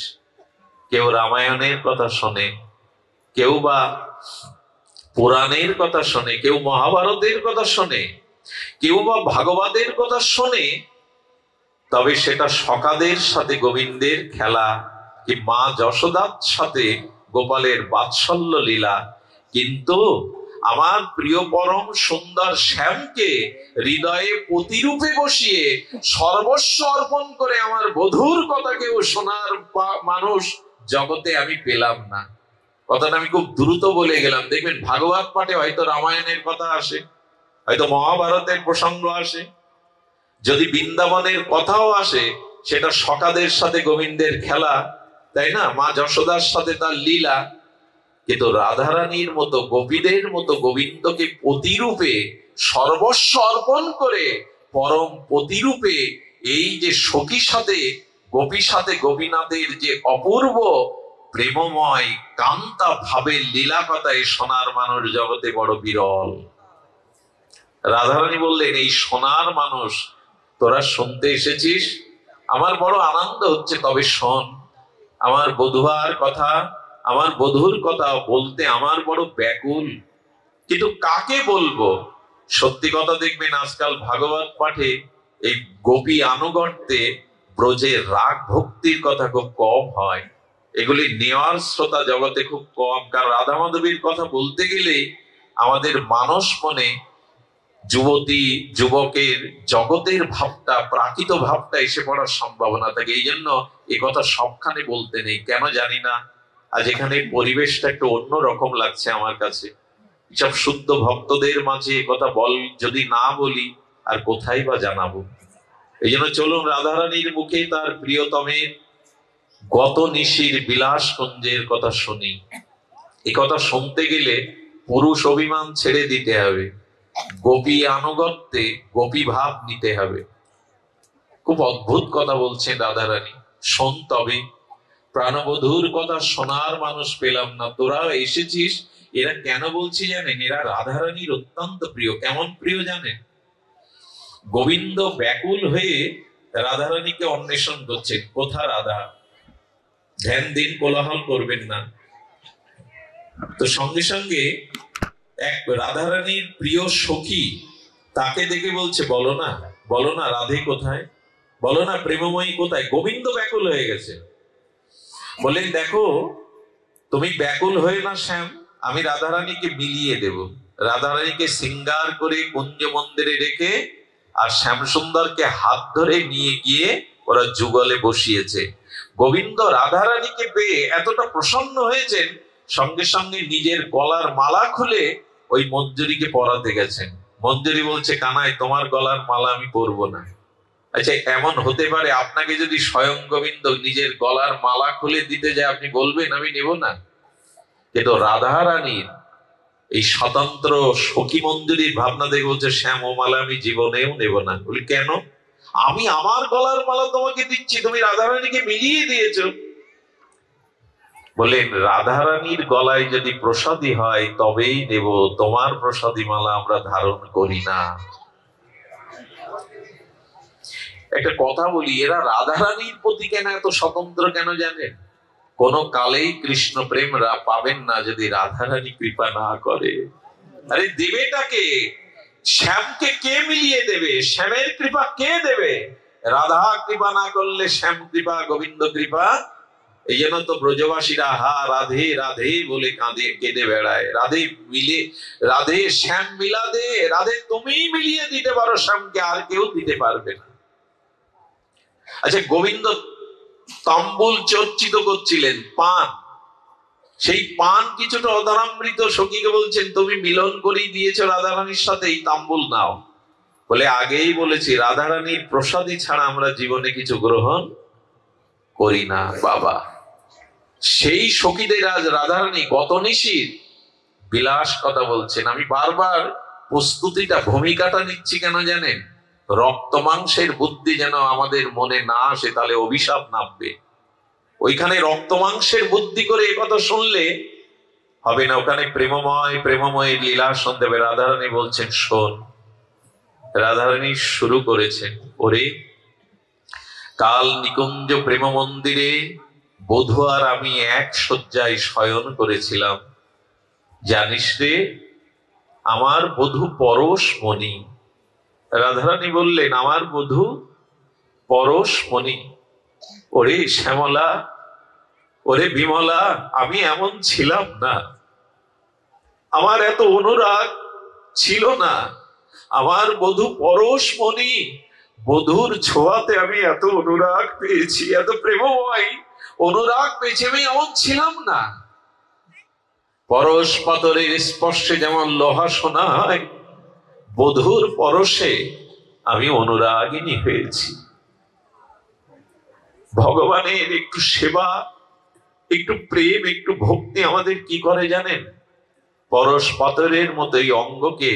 [SPEAKER 1] কেউ রামায়ণের কথা শোনে, কেউ বা পুরাণের কথা শোনে, কেউ মহাভারতের কথা শোনে, কেউ বা ভাগবতের কথা শোনে, তবে সেটা সখাদের সাথে গোবিন্দের খেলা, কি মা যশোদার সাথে গোপালের বাৎসল্য লীলা। কিন্তু আমার প্রিয় পরম সুন্দর শ্যামকে হৃদয়ে প্রতিরূপে বসিয়ে সর্বস্ব অর্পণ করে আমার বধূর কথা কেউ শোনার মানুষ জগতে আমি পেলাম না। কথাটা আমি খুব দ্রুত বলে গেলাম। দেখবেন ভাগবত পাঠে হয়তো রামায়ণের কথা আসে, হয়তো মহাভারতের প্রসঙ্গ আসে, যদি বৃন্দাবনের কথাও আসে সেটা সখাদের সাথে গোবিন্দের খেলা, তাই না, মা যশোদার সাথে তার লীলা। কিন্তু রাধারানীর মতো গোপীদের মতো গোবিন্দকে প্রতিরূপে সর্বস্ব অর্পণ করে পরম প্রতিরূপে এই যে সখী সাথে গোপী সাথে গোপীনাথের যে অপূর্ব প্রেমময় কান্তা ভাবের লীলা কথায় সোনার মানুষ জগতে বড় বিরল। রাধারানী বললেন, এই সোনার মানুষ তোরা শুনতে এসেছিস, আমার বড় আনন্দ হচ্ছে, তবে শোন, আমার বধূয়ার কথা, আমার বধূর কথা বলতে আমার বড় ব্যাকুল, কিন্তু কাকে বলবো। সত্যি কথা, দেখবেন আজকাল ভাগবত পাঠে এই গোপী আনুগত্যে ব্রজের রাগ ভক্তির কথা খুব কম হয়, এগুলি নেওয়ার শ্রোতা জগতে খুব কম। কারণ রাধা মাধবীর কথা বলতে গেলে আমাদের মানস মনে যুবতী যুবকের জগতের ভাবটা, প্রাকৃত ভাবটা এসে পড়ার সম্ভাবনা থাকে। এই জন্য এ কথা সবখানে বলতে নেই, কেন জানি না। আজ এখানে পরিবেশটা একটু অন্যরকম লাগছে আমার কাছে। সব শুদ্ধ ভক্তদের মাঝে কথা যদি না বলি আর কোথায় বা জানাবো। এই জন্য চলুন রাধারানীর মুখে তার প্রিয়তমের গত নিশির বিলাস কুঞ্জের কথা শুনি। এ কথা শুনতে গেলে পুরুষ অভিমান ছেড়ে দিতে হবে, গোপী আনুগত্যে গোপী ভাব নিতে হবে। খুব অদ্ভুত কথা বলছেন রাধারানী, শোন তবে। প্রাণবধূর কথা শোনার মানুষ পেলাম না, তোরা এসেছিস। এরা কেন বলছি জানেন? এরা রাধারানীর অত্যন্ত প্রিয়। কেমন প্রিয় জানেন? গোবিন্দ ব্যাকুল হয়ে রাধারানীকে অন্বেষণ করছেন, কোথা রাধা, ধ্যান দিন, কোলাহল করবেন না। তো সঙ্গে সঙ্গে এক রাধারানীর প্রিয় সখী তাকে দেখে বলছে, বলো না, বলো না রাধে কোথায়, বলো না প্রেমময়ী কোথায়। গোবিন্দ ব্যাকুল হয়ে গেছে। বলেন, দেখো তুমি ব্যাকুল হয়ে না শ্যাম, আমি রাধারানীকে মিলিয়ে দেব। রাধারানীকে সিঙ্গার করে কুঞ্জ মন্দিরে রেখে আর শ্যাম সুন্দরকে হাত ধরে নিয়ে গিয়ে ওরা যুগলে বসিয়েছে। গোবিন্দ রাধারানীকে পেয়ে এতটা প্রসন্ন হয়েছেন, সঙ্গে সঙ্গে নিজের গলার মালা খুলে ওই মঞ্জুরিকে পরাতে গেছেন। মঞ্জুরি বলছে, কানাই তোমার গলার মালা আমি পরবো না। আচ্ছা, এমন হতে পারে আপনাকে যদি স্বয়ং গোবিন্দ নিজের গলার মালা খুলে দিতে যায়, আপনি বলবেন আমি নেব না? কিন্তু রাধারানীর এই স্বতন্ত্র সখী মঞ্জুরির ভাবনা দেখে বলছে, শ্যাম ও মালা আমি জীবনেও নেব না। বলি, কেন? আমি আমার গলার মালা তোমাকে দিচ্ছি, তুমি রাধারানীকে মিলিয়ে দিয়েছ। বলেন, রাধারানীর গলায় যদি প্রসাদী হয় তবেই নেব, তোমার প্রসাদী মালা আমরা ধারণ করি না। একটা কথা বলি, এরা রাধারানীর প্রতি কেন এত স্বতন্ত্র কেন জানেন? কোন কালেই কৃষ্ণ প্রেম পাবেন না যদি রাধারানী কৃপা না করে। আরে দেবেটাকে, শ্যামকে কে মিলিয়ে দেবে? শ্যামের কৃপা কে দেবে? রাধা কৃপা না করলে শ্যাম কৃপা, গোবিন্দ কৃপা। এই জন্য তো ব্রজবাসীরা হা রাধে রাধে বলে কাঁদে কেঁদে বেড়ায়। রাধে মিলে, রাধে শ্যাম মিলা দে, রাধে তুমি মিলিয়ে দিতে পারো শ্যামকে, আর কেউ দিতে পারবে না। আচ্ছা, গোবিন্দ তাম্বুল চর্চিত করছিলেন, পান, সেই পান কিছুটা অধরামৃত সখীকে বলছেন, তুমি মিলন করেই দিয়েছো রাধারানীর সাথে, এই তাম্বুল নাও। বলে, আগেই বলেছি রাধারানীর প্রসাদী ছাড়া আমরা জীবনে কিছু গ্রহণ করি না বাবা। সেই সখীদের আজ রাধারানী গত নিশির বিলাস কথা বলছেন। আমি বারবার প্রস্তুতিটা, ভূমিকাটা নিচ্ছি কেন জানেন? রক্ত মাংসের বুদ্ধি যেন আমাদের মনে না আসে, তাহলে অভিশাপ নামবে। ওইখানে রক্ত মাংসের বুদ্ধি করে একথা শুনলে হবে না। ওখানে প্রেমময় প্রেমময় লীলা শুনতে হবে। রাধারানী বলছেন, শোন। রাধারানী শুরু করেছেন, ওরে কাল নিকুঞ্জ প্রেম মন্দিরে বধূ আর আমি এক শয্যায় শয়ন করেছিলাম। জানিস রে, আমার বধূ পরশমণি। রাধারানী বললেন, আমার বধূ পরশমণি, ওরে শ্যামলা, ওরে বিমলা, আমি এমন ছিলাম না, আমার এত অনুরাগ ছিল না। আমার বধূ পরশমণি, বধূর ছোঁয়াতে আমি এত অনুরাগ পেয়েছি, এত প্রেমময় অনুরাগ পেয়েছি, আমি এমন ছিলাম না। পরশ পাথরের স্পর্শে যেমন লোহা সোনা হয়, বধূর পরশে আমি অনুরাগিনী হয়েছি। ভগবানের একটু সেবা, একটু প্রেম, একটু ভক্তি আমাদের কি করে জানেন? পরশ পাথরের মতো এই অঙ্গকে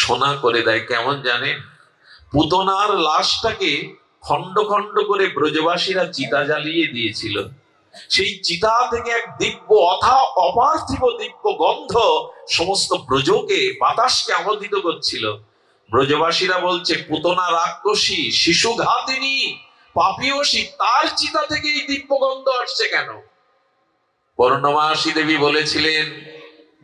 [SPEAKER 1] সোনা করে দেয়। কেমন জানেন? পুতনার লাশটাকে খন্ড খন্ড করে ব্রজবাসীরা চিতা জ্বালিয়ে দিয়েছিল। সেই চিতা থেকে এক দিব্য অপার্থিব দিব্য গন্ধ সমস্ত ব্রজকে, বাতাসকে আমোদিত করছিল। ব্রজবাসীরা বলছে, পুতনা রাক্ষসী, শিশু ঘাতিনী, পাপিয়সী, তার চিতা থেকে এই দিব্য গন্ধ আসছে কেন? পূর্ণমাসী দেবী বলেছিলেন,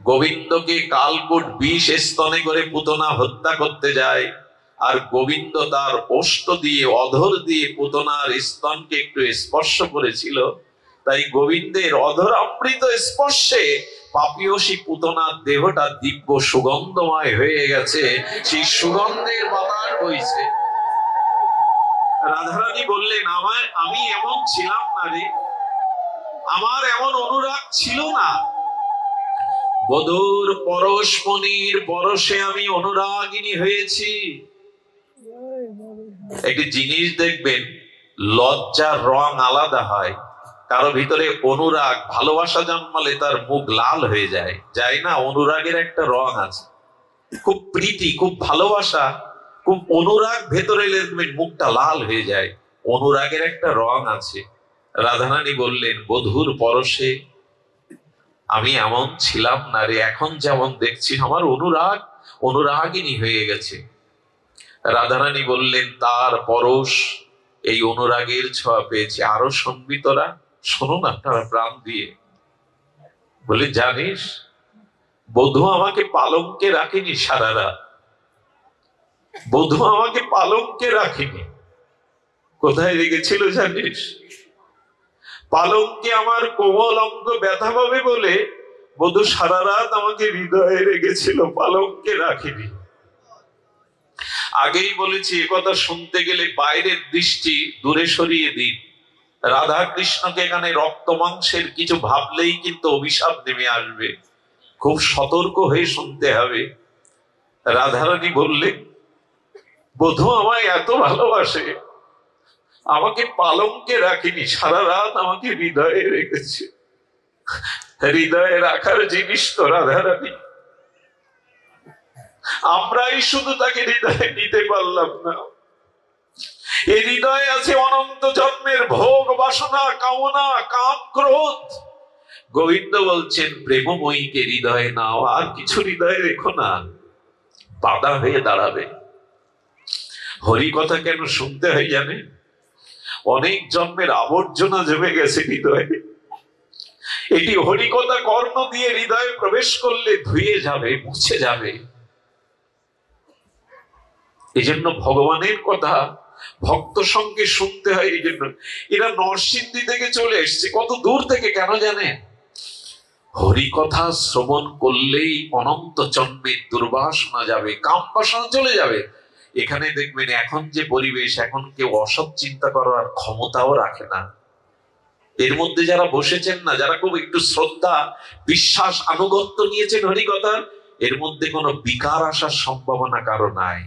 [SPEAKER 1] গোবিন্দকে কালকূট বিষ স্তনে করে পুতনা হত্যা করতে যায়, আর গোবিন্দ তার ওষ্ঠ দিয়ে, অধর দিয়ে পুতনার স্তনকে একটু স্পর্শ করেছিল। তাই গোবিন্দের অধর অমৃত স্পর্শে পাপিয়সী পুতনার দেহটা দিব্য সুগন্ধময় হয়ে গেছে, সেই সুগন্ধের বাতাস বইছে। রাধারানী বললেন, আমি এমন ছিলাম না রে, আমার এমন অনুরাগ ছিল না। বধূর পরশমণির পরশে আমি অনুরাগিনী হয়েছি। একটি জিনিস দেখবেন, লজ্জার রং আলাদা হয়। কারো ভিতরে অনুরাগ, ভালোবাসা জন্মালে তার মুখ লাল হয়ে যায়, যায় না? অনুরাগের একটা রং আছে, খুব প্রীতি, খুব ভালোবাসা, খুব অনুরাগ ভেতরে দেখবেন মুখটা লাল হয়ে যায়। অনুরাগের একটা রং আছে। রাধারানী বললেন, বধূর পরশে আমি এমন ছিলাম না রে, এখন যেমন দেখছি আমার অনুরাগিনী হয়ে গেছে। রাধারানী বললেন, তার পরশ, এই অনুরাগের ছোঁয়া পেয়েছে। আরো শুনবি তোরা? শোনো না তারা প্রাণ দিয়ে। বলে, জানিস বধূ আমাকে পালঙ্কে রাখেনি সারা রাত, বধূ আমাকে পালঙ্কে রাখেনি। কোথায় রেখেছিল জানিস? পালঙ্কে আমার কোমল অঙ্গ ব্যথা পাবে বলে বধূ সারা রাত আমাকে হৃদয়ে রেখেছিল, পালঙ্কে রাখেনি। আগেই বলেছি, একথা শুনতে গেলে বাইরের দৃষ্টি দূরে সরিয়ে দিন। রাধা কৃষ্ণকে এখানে রক্ত মাংসের কিছু ভাবলেই কিন্তু অভিশাপ নেমে আসবে, খুব সতর্ক হয়ে শুনতে হবে। রাধারানী বললেন, বধূ আমায় এত ভালোবাসে, আমাকে পালঙ্কে রাখিনি, সারা রাত আমাকে হৃদয়ে রেখেছে। হৃদয়ে রাখার জিনিস তো রাধারানী, আমরাই শুধু তাকে হৃদয়ে নিতে পারলাম না। এই হৃদয়ে আছে অনন্ত জন্মের ভোগ, বাসনা, কামনা, কাম, ক্রোধ। গোবিন্দ বলছেন, প্রেমময়ীকে হৃদয়ে নাও, আর কিছু হৃদয়ে রেখো না, বাধা হয়ে দাঁড়াবে। হরি কথা কেন শুনতে হয় জানে? অনেক জন্মের আবর্জনা জমে গেছে হৃদয়ে, এটি হরিকথা কর্ণ দিয়ে হৃদয়ে প্রবেশ করলে ধুয়ে যাবে, মুছে যাবে। এই জন্য ভগবানের কথা ভক্ত সঙ্গে শুনতে হয়। এই জন্য এরা নরসিংদী থেকে চলে এসছে, কত দূর থেকে, কেন জানেন? হরিকথা শ্রবণ করলেই অনন্ত জন্মের দুর্বাসনা যাবে, কাম বাসনা চলে যাবে। এখানে দেখবেন এখন যে পরিবেশ, এখন কেউ অসৎ চিন্তা করার ক্ষমতাও রাখে না। এর মধ্যে যারা বসেছেন না, যারা খুব একটু শ্রদ্ধা, বিশ্বাস, আনুগত্য নিয়েছেন হরিকথার, এর মধ্যে কোনো বিকার আসার সম্ভাবনা কারো নাই।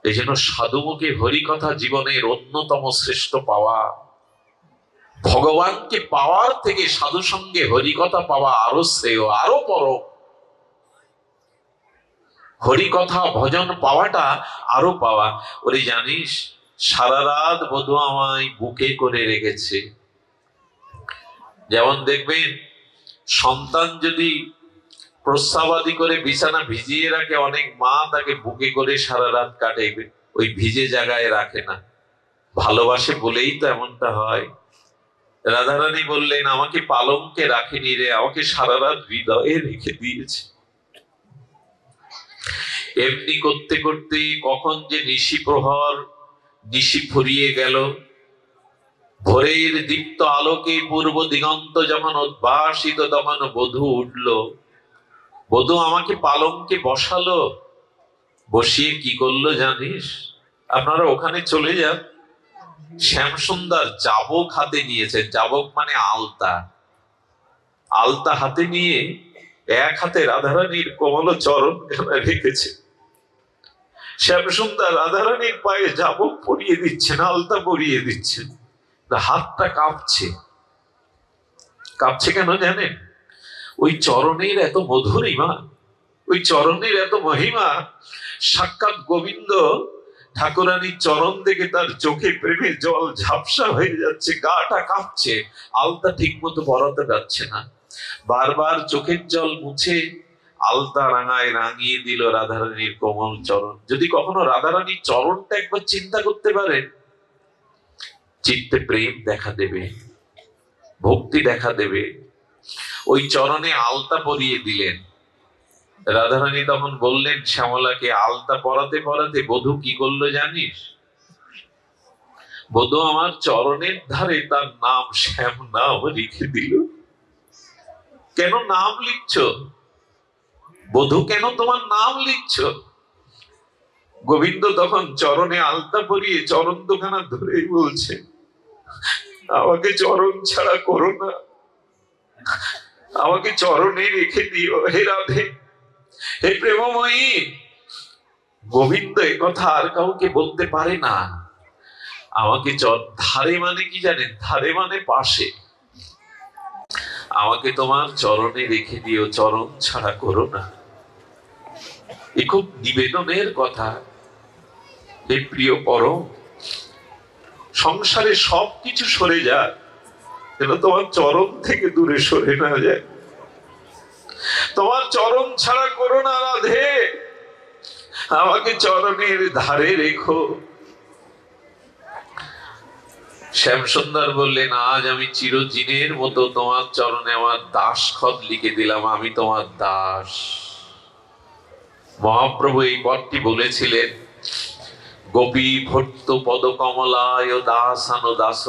[SPEAKER 1] এই জন্য সাধুমুখে হরিকথা জীবনের অন্যতম শ্রেষ্ঠ পাওয়া। ভগবানকে পাওয়ার থেকে সাধু সঙ্গে হরিকথা পাওয়া আরো শ্রেয়, আরো পরম। হরিকথা ভজন পাওয়াটা আরো পাওয়া। ওরে জানিস, সারা রাত বধূ আমায় বুকে করে রেখেছে। যেমন দেখবেন, সন্তান যদি প্রস্রাবাদি করে বিছানা ভিজিয়ে রাখে, অনেক মা তাকে বুকে করে সারা রাত কাটে, ওই ভিজে জায়গায় রাখে না, ভালোবাসে বলেই তো এমনটা হয়। রাধারানী বললেন, আমাকে পালঙ্কে রাখেনি রে, আমাকে সারা রাত হৃদয়ে রেখে দিয়েছে। এমনি করতে করতে কখন যে নিশি প্রহর, নিশি ফুরিয়ে গেল। ভোরের দীপ্ত আলোকে পূর্ব দিগন্ত যখন উদ্ভাসিত, তখন বধূ উঠল। বধূ আমাকে পালঙ্কে বসালো, বসিয়ে কি করলো জানিস? আপনারা ওখানে চলে যান, শ্যামসুন্দর জাবক হাতে নিয়েছে। জাবক মানে আলতা। আলতা হাতে নিয়ে এক হাতে রাধারানীর কোমল চরণ রেখেছে। শ্যামসুন্দর রাধারানীর পায়ে জাবক পরিয়ে দিচ্ছেন, আলতা পরিয়ে দিচ্ছেন। হাতটা কাঁপছে। কাঁপছে কেন জানেন? ওই চরণের এত মধুরিমা, ওই চরণের এত মহিমা। সাক্ষাৎ গোবিন্দ ঠাকুরানীর চরণ দেখে তার চোখে প্রেমে জল ঝাপসা হয়ে যাচ্ছে, গাটা কাঁপছে। আলতা ঠিক মতো পরাতে যাচ্ছে না, বারবার চোখের জল মুছে আলতা রাঙায় রাঙিয়ে দিল রাধারানীর কোমল চরণ। যদি কখনো রাধারানীর চরণটা একবার চিন্তা করতে পারেন, চিত্তে প্রেম দেখা দেবে, ভক্তি দেখা দেবে। ওই চরণে আলতা পরিয়ে দিলেন। রাধারানী তখন বললেন শ্যামলাকে, আলতা পরাতে পরাতে বধূ কি করলো জানিস? বধূ আমার চরণের ধারে তার নাম শ্যাম নাম লিখে দিল। কেন নাম লিখছ বধূ? কেন তোমার নাম লিখছ? গোবিন্দ তখন চরণে আলতা পরিয়ে চরণ দুখানা ধরেই বলছে, আমাকে চরণ ছাড়া করো না, আমাকে চরণে রেখে দিও হে রাধে, হে প্রেমময়ী। গোবিন্দ এ কথা আর কাউকে বলতে পারে না। আমাকে ধারে মানে কি জানেন? ধারে মানে পাশে। আমাকে তোমার চরণে রেখে দিও, চরণ ছাড়া করো না। এ খুব নিবেদনের কথা। হে প্রিয় পরম, সংসারে সবকিছু সরে যাক, যেন তোমার চরণ থেকে দূরে সরে না যায়। তোমার চরণ ছাড়া করো না রাধে, আমাকে চরণের ধারে রেখো। শ্যামসুন্দর বললেন, আজ আমি চিরদিনের মতো তোমার চরণে আমার দাসখত লিখে দিলাম, আমি তোমার দাস। মহাপ্রভু এই পদটি বলেছিলেন, গোপী ভট্ট পদ কমলায় দাসানো দাস।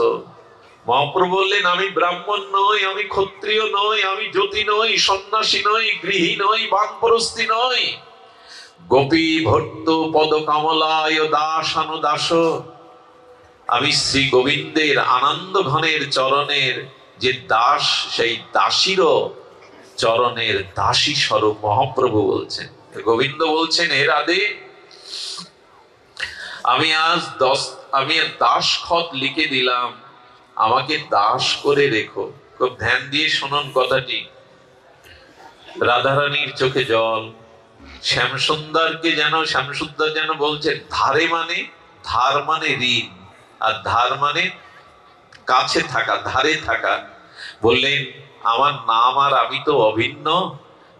[SPEAKER 1] মহাপ্রভু বললেন, আমি ব্রাহ্মণ নই, আমি ক্ষত্রিয় নই, আমি জ্যোতি নই, সন্ন্যাসী নই, গৃহী নই, বানপ্রস্থী নই। গোপী ভট্ট পদ কমলায় দাসানো দাস। আমি শ্রী গোবিন্দের আনন্দ ঘনের চরণের যে দাস, সেই দাসীরও চরণের দাসী স্বরূপ। মহাপ্রভু বলছেন, গোবিন্দ বলছেন, হে রাধে, আমি আজ দাসখত লিখে দিলাম, আমাকে দাস করে রেখো। খুব ধ্যান দিয়ে শুনুন কথাটি। রাধারানীর চোখে জল। শ্যামসুন্দর যেন বলছেন, ধারে মানে, ধার মানে ঋণ, আর ধার মানে কাছে থাকা, ধারে থাকা। বললেন, আমার নাম আর আমি তো অভিন্ন,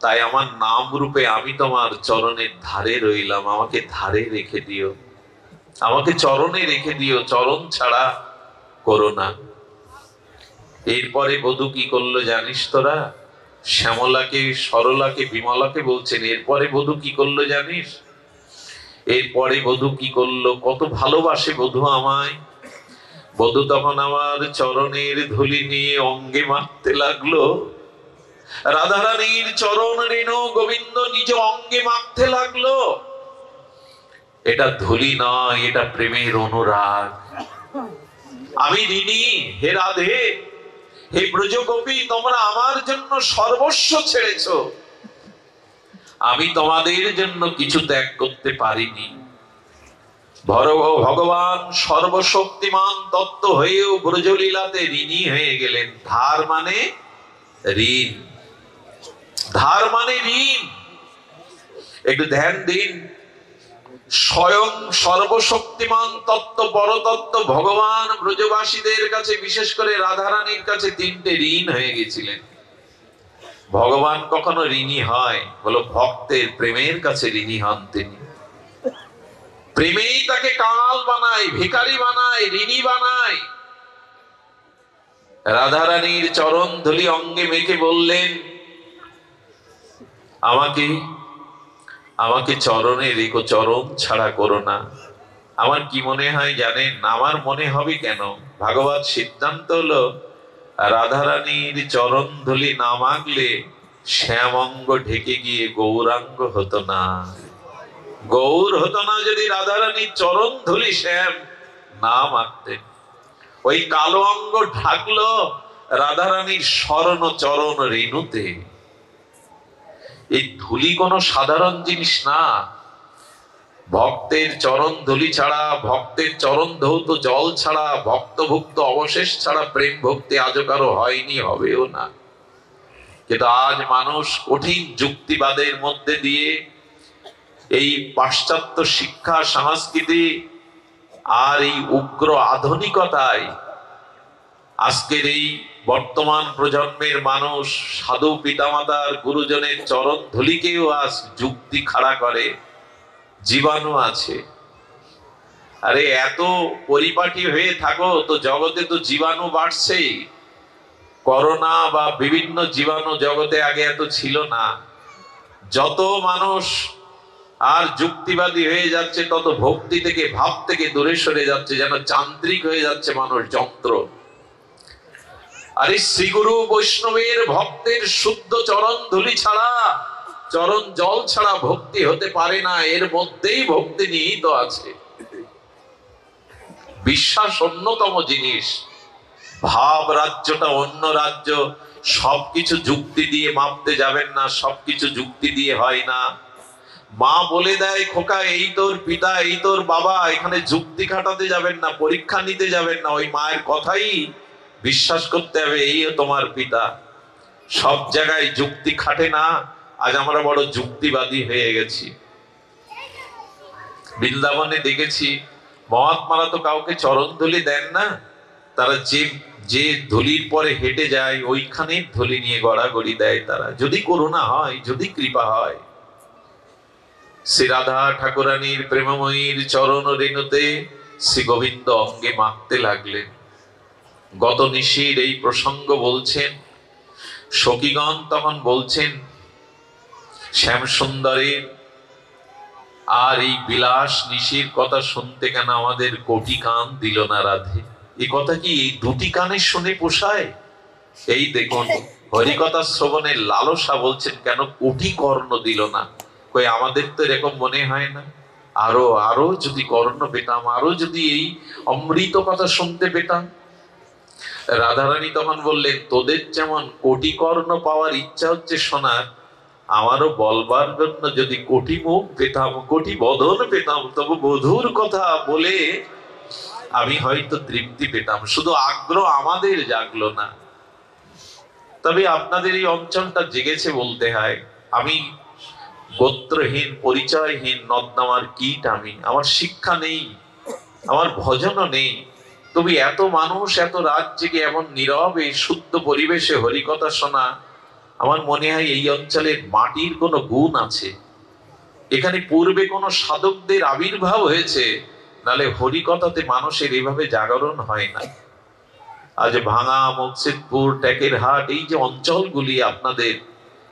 [SPEAKER 1] তাই আমার নাম রূপে আমি তোমার চরণের ধারে রইলাম, আমাকে ধারে রেখে দিও, আমাকে চরণে রেখে দিও, চরণ ছাড়া করো না। এরপরে বধূ কি করলো জানিস তোরা? শ্যামলাকে, সরলাকে, বিমলাকে বলছেন, এরপরে বধূ কি করলো জানিস? এরপরে বধূ কি করলো? কত ভালোবাসে বধূ আমায়। বধূ তখন আমার চরণের ধুলি নিয়ে অঙ্গে মাখতে লাগলো। রাধারানীর চরণ রেণু গোবিন্দ নিজ অঙ্গে মাখতে লাগলো। এটা ধুলি নয়, এটা প্রেমের অনুরাগ। আমি ঋণী হে রাধে, হে ব্রজগোপী, তোমরা আমার জন্য সর্বস্ব ছেড়েছ, আমি তোমাদের জন্য কিছু ত্যাগ করতে পারিনি। ভগবান সর্বশক্তিমান তত্ত্ব হয়েও ব্রজলীলাতে ঋণী হয়ে গেলেন। ধার মানে ঋণ, ধার মানে ঋণ। একটু ধ্যান দিন। স্বয়ং সর্বশক্তিমান তত্ত্ব, পরতত্ত্ব ভগবান ব্রজবাসীদের কাছে, বিশেষ করে রাধারানীর কাছে 3টে ঋণ হয়ে গেছিলেন। ভগবান কখনো ঋণী হয়? বলো, ভক্তের প্রেমের কাছে ঋণী হন তিনি। প্রেমেই তাকে কাঙাল বানায়, ভিখারি বানায়, ঋণী বানায়। রাধারানীর চরণ ধুলি অঙ্গে মেখে বললেন, আমাকে আমাকে চরণে রেখো, চরণ ছাড়া করো না। আমার কি মনে হয় জানেন? আমার মনে হবে কেন? ভাগবত সিদ্ধান্ত হলো রাধারানীর চরণ ধুলি না মাগলে শ্যামঙ্গ ঢেকে গিয়ে গৌরাঙ্গ হতো না। গৌর হতো না যদি রাধারানীর চরণ ধুলি শ্যাম না মাগতেন। ওই কালো অঙ্গ ঢাকলো রাধারানীর স্বর্ণ চরণ রেণুতে। এই ধুলি কোনো সাধারণ জিনিস না। ভক্তের চরণ ধুলি ছাড়া, ভক্তের চরণ ধৌত জল ছাড়া, ভক্তভুক্ত অবশেষ ছাড়া প্রেম ভক্তি আজও কারো হয়নি, হবেও না। কিন্তু আজ মানুষ কঠিন যুক্তিবাদের মধ্যে দিয়ে এই পাশ্চাত্য শিক্ষা সংস্কৃতি আর এই উগ্র আধুনিকতায় আজকের এই বর্তমান প্রজন্মের মানুষ সাধু পিতামাতার গুরুজনের চরণ ধুলিকেও আজ যুক্তি খাড়া করে জীবাণু আছে। আরে এত পরিপাটি হয়ে থাকো তো জগতে তো জীবাণু বাড়ছেই। করোনা বা বিভিন্ন জীবাণু জগতে আগে এত ছিল না। যত মানুষ আর যুক্তিবাদী হয়ে যাচ্ছে তত ভক্তি থেকে, ভাব থেকে দূরে সরে যাচ্ছে, যেন যান্ত্রিক হয়ে যাচ্ছে মানুষ, যন্ত্র। আরে শ্রীগুরু বৈষ্ণবের ভক্তের শুদ্ধ চরণ ধুলি ছাড়া, চরণ জল ছাড়া ভক্তি হতে পারে না। এর মধ্যেই ভক্তি নিহিত আছে। বিশ্বাস অন্যতম জিনিস, ভাব রাজ্যটা অন্য রাজ্য। সবকিছু যুক্তি দিয়ে মাপতে যাবেন না, সবকিছু যুক্তি দিয়ে হয় না। মা বলে দেয় খোকা এই তোর পিতা, এই তোর বাবা, এখানে যুক্তি খাটাতে যাবেন না, পরীক্ষা নিতে যাবেন না, ওই মায়ের কথাই বিশ্বাস করতে হবে, এই তোমার পিতা। সব জায়গায় যুক্তি খাটে না। আজ আমরা বড় যুক্তিবাদী হয়ে গেছি। বৃন্দাবনে দেখেছি মহাত্মারা তো কাউকে চরণ ধুলি দেন না, তারা যে ধুলির পরে হেঁটে যায় ওইখানে ধুলি নিয়ে গড়াগড়ি দেয় তারা, যদি করুণা হয়, যদি কৃপা হয়। শ্রী রাধা ঠাকুরানীর প্রেমময়ীর চরণ রেণুতে শ্রী গোবিন্দ অঙ্গে মাখতে লাগলেন। গত নিশির এই প্রসঙ্গ বলছেন, সখীগণ তখন বলছেন শ্যাম সুন্দরের আর এই বিলাস নিশির কথা শুনতে কেন আমাদের কোটি কান দিল না রাধে? এই কথা কি এই দুটি কানে শুনে পোষায়? এই দেখুন হরিকথা শ্রবণের লালসা বলছেন কেন কোটি কর্ণ দিল না। কই আমাদের তো এরকম মনে হয় না? আরো আরো যদি কর্ণ পেতাম, আরো যদি এই অমৃত কথা শুনতে পেতাম। রাধারানী তখন বললেন, তোদের যেমন কোটি কর্ণ পাওয়ার ইচ্ছা হচ্ছে শোনার, আমারও বলবার জন্য যদি কোটি মুখ পেতাম, কোটি বদন পেতাম, তবু বধুর কথা বলে আমি হয়তো তৃপ্তি পেতাম। শুধু আগ্রহ আমাদের জাগলো না। তবে আপনাদের এই অঞ্চলটা জেগেছে বলতে হয়। আমি গোত্রহীন, পরিচয়হীন, নদনামার কীট আমি। আমার শিক্ষা নেই, আমার ভজনও নেই। তবে এত মানুষ এত রাত জেগে এমন নীরবে শুদ্ধ পরিবেশে হরিকথা শোনা, আমার মনে হয় এই অঞ্চলের মাটির কোনো গুণ আছে। এখানে পূর্বে কোনো সাধকদের আবির্ভাব হয়েছে, নালে হরিকথাতে মানুষের এভাবে জাগরণ হয় না। আজ ভাঙা, মকসিদপুর, টেকেরহাট, এই যে অঞ্চলগুলি আপনাদের,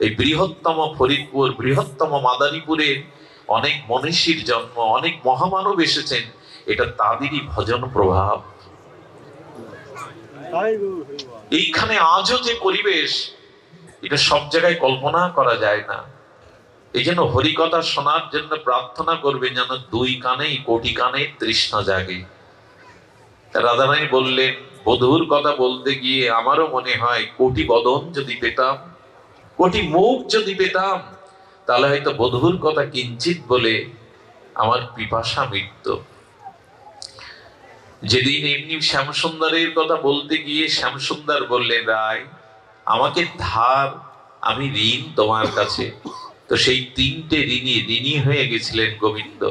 [SPEAKER 1] এই বৃহত্তম ফরিদপুর, বৃহত্তম মাদারীপুরের অনেক মনীষীর জন্ম, অনেক মহামানব এসেছেন, এটা তাদেরই ভজন প্রভাব। এইখানে আজও যে পরিবেশ, এটা সব জায়গায় কল্পনা করা যায় না। এই জন্য হরিকথা শোনার জন্য প্রার্থনা করবে যেন দুই কানেই কোটি কানে তৃষ্ণা জাগে। রাধারানী বললেন, বধুর কথা বলতে গিয়ে আমারও মনে হয় কোটি বদন যদি পেতাম, কোটি মুখ যদি পেতাম, তাহলে হয়তো বধুর কথা কিঞ্চিত বলে আমার পিপাসা মিটত। যেদিন এমনি শ্যামসুন্দরের কথা বলতে গিয়ে শ্যামসুন্দর বললেন, রায় আমাকে ধার, আমি ঋণ তোমার কাছে। তো সেই তিনটে ঋণী হয়ে গেছিলেন গোবিন্দ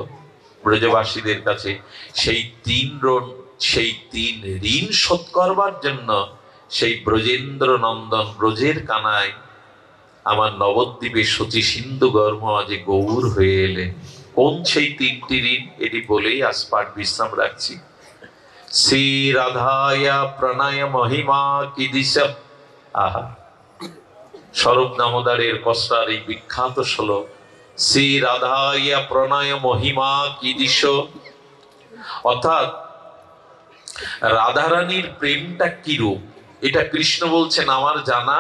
[SPEAKER 1] ব্রজবাসীদের কাছে। সেই তিন ঋণ শোধ করবার জন্য সেই ব্রজেন্দ্র নন্দন, ব্রজের কানায় আমার নবদ্বীপে শচী সিন্ধু গর্ভ আজ গৌর হয়ে এলেন। কোন সেই তিনটি ঋণ? এটি বলেই আজ পাঠ বিশ্রাম রাখছি। শ্রী রাধায়া প্রণয় মহিমা কি দিশা। আহা, স্বরূপ দামোদরের কষ্টার এই বিখ্যাত শ্লোক, শ্রী রাধাইয়া প্রণয় মহিমা কিদিশ। অর্থাৎ রাধারানীর প্রেমটা কিরূপ এটা কৃষ্ণ বলছেন আমার জানা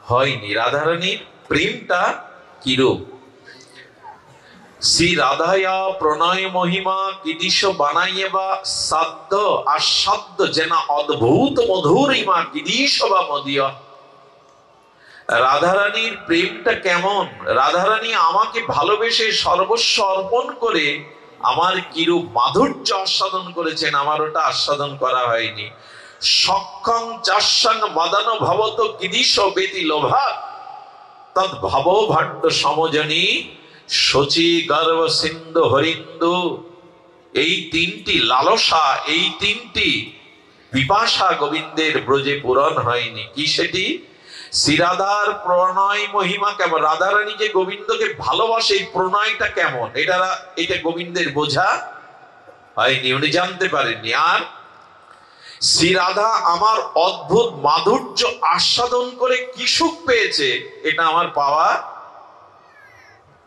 [SPEAKER 1] হয়নি। রাধারানীর প্রেমটা কিরূপ? শ্রী রাধায়া প্রণয় মহিমা কিদিশ বানাইয়ে বা সাধ্য আসাধ্য যেনা অদ্ভুত মধুরিমা কিদিশ বা মদিয়া। রাধারানীর প্রেমটা কেমন? রাধারানী আমাকে ভালোবেসে সর্বস্ব অর্পণ করে আমার কিরূপ মাধুর্য আস্বাদন করেছেন, আমার ওটা আস্বাদন করা হয়নি। সক্ষং চাস্যাং মদন ভবত কিদিশ বেতি লোভা তদ ভাব ভাট্য সমজনী শচী গর্ভ সিন্ধু হরিন্দু। এই তিনটি লালসা, এই তিনটি পিপাসা গোবিন্দের ব্রজে পূরণ হয়নি। কি সেটি? শ্রীরাধার প্রণয় মহিমা কেমন, রাধারানী যে গোবিন্দকে ভালোবাসে এই প্রণয়টা কেমন, এটা গোবিন্দের বোঝা হয়নি, উনি জানতে পারেননি। আর শ্রীরাধা আমার অদ্ভুত মাধুর্য আস্বাদন করে কি সুখ পেয়েছে, এটা আমার পাওয়া,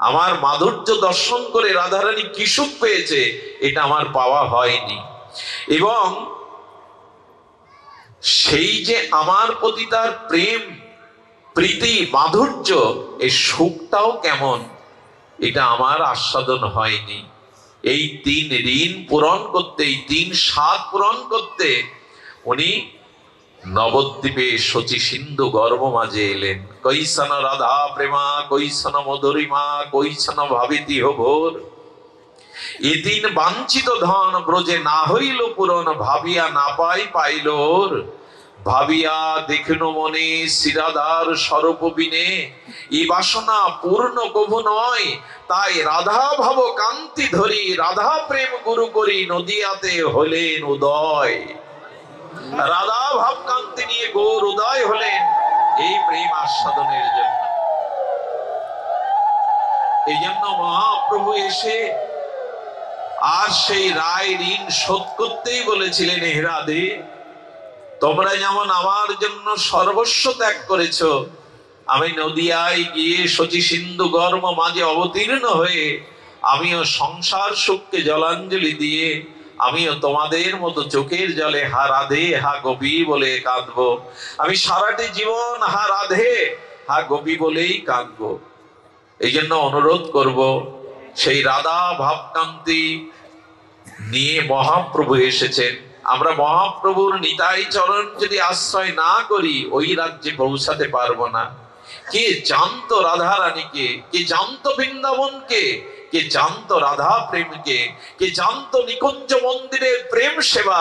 [SPEAKER 1] আমার মাধুর্য দর্শন করে রাধারানী কি সুখ পেয়েছে এটা আমার পাওয়া হয়নি। এবং সেই যে আমার প্রতি তার প্রেম প্রীতি মাধুর্য, এই সুখটাও কেমন এটা আমার আস্বাদন হয়নি। এই তিন ঋণ পূরণ করতে, এই তিন স্বাদ পূরণ করতে উনি নবদ্বীপে শচী সিন্ধু গর্ভ মাঝে এলেন। কৈসন রাধা প্রেমা কৈসন মধুরিমা কৈসন ভাবিতি ভোর। এ তিন বাঞ্ছিত ধন ব্রজে না হইল পূরণ ভাবিয়া না পাইল ওর। ভাবিয়া দেখিন মনে শ্রীরাধার স্বরূপ বিনে এই বাসনা পূর্ণ কভু নয়। তাই রাধা ভাব কান্তি ধরি রাধা প্রেম গুরু করি নদিয়াতে হলেন উদয়। রাধা ভাব কান্তি নিয়ে গৌর উদয় হলেন এই প্রেম আস্বাদনের জন্য। এই জন্য মহাপ্রভু এসে আর সেই রায় ঋণ শোধ করতেই বলেছিলেন, হে রাধে তোমরা যেমন আমার জন্য সর্বস্ব ত্যাগ করেছ, আমি নদিয়ায় গিয়ে শচী সিন্ধু গর্ভ মাঝে অবতীর্ণ হয়ে আমিও সংসার সুখকে জলাঞ্জলি দিয়ে আমিও তোমাদের মতো চোখের জলে হা রাধে হা গোপী বলে কাঁদবো। আমি সারাটি জীবন হা রাধে হা গোপী বলেই কাঁদবো। এই জন্য অনুরোধ করব, সেই রাধা ভাবকান্তি নিয়ে মহাপ্রভু এসেছেন। আমরা মহাপ্রভুর নিতাই চরণ যদি আশ্রয় না করি ওই রাজ্যে পৌঁছাতে পারবো না। কে জানতো রাধা রানীকে, কে জানতো বৃন্দাবনকে, কে জানতো রাধা প্রেমকে, কে জানতো নিকুঞ্জ মন্দিরের প্রেম সেবা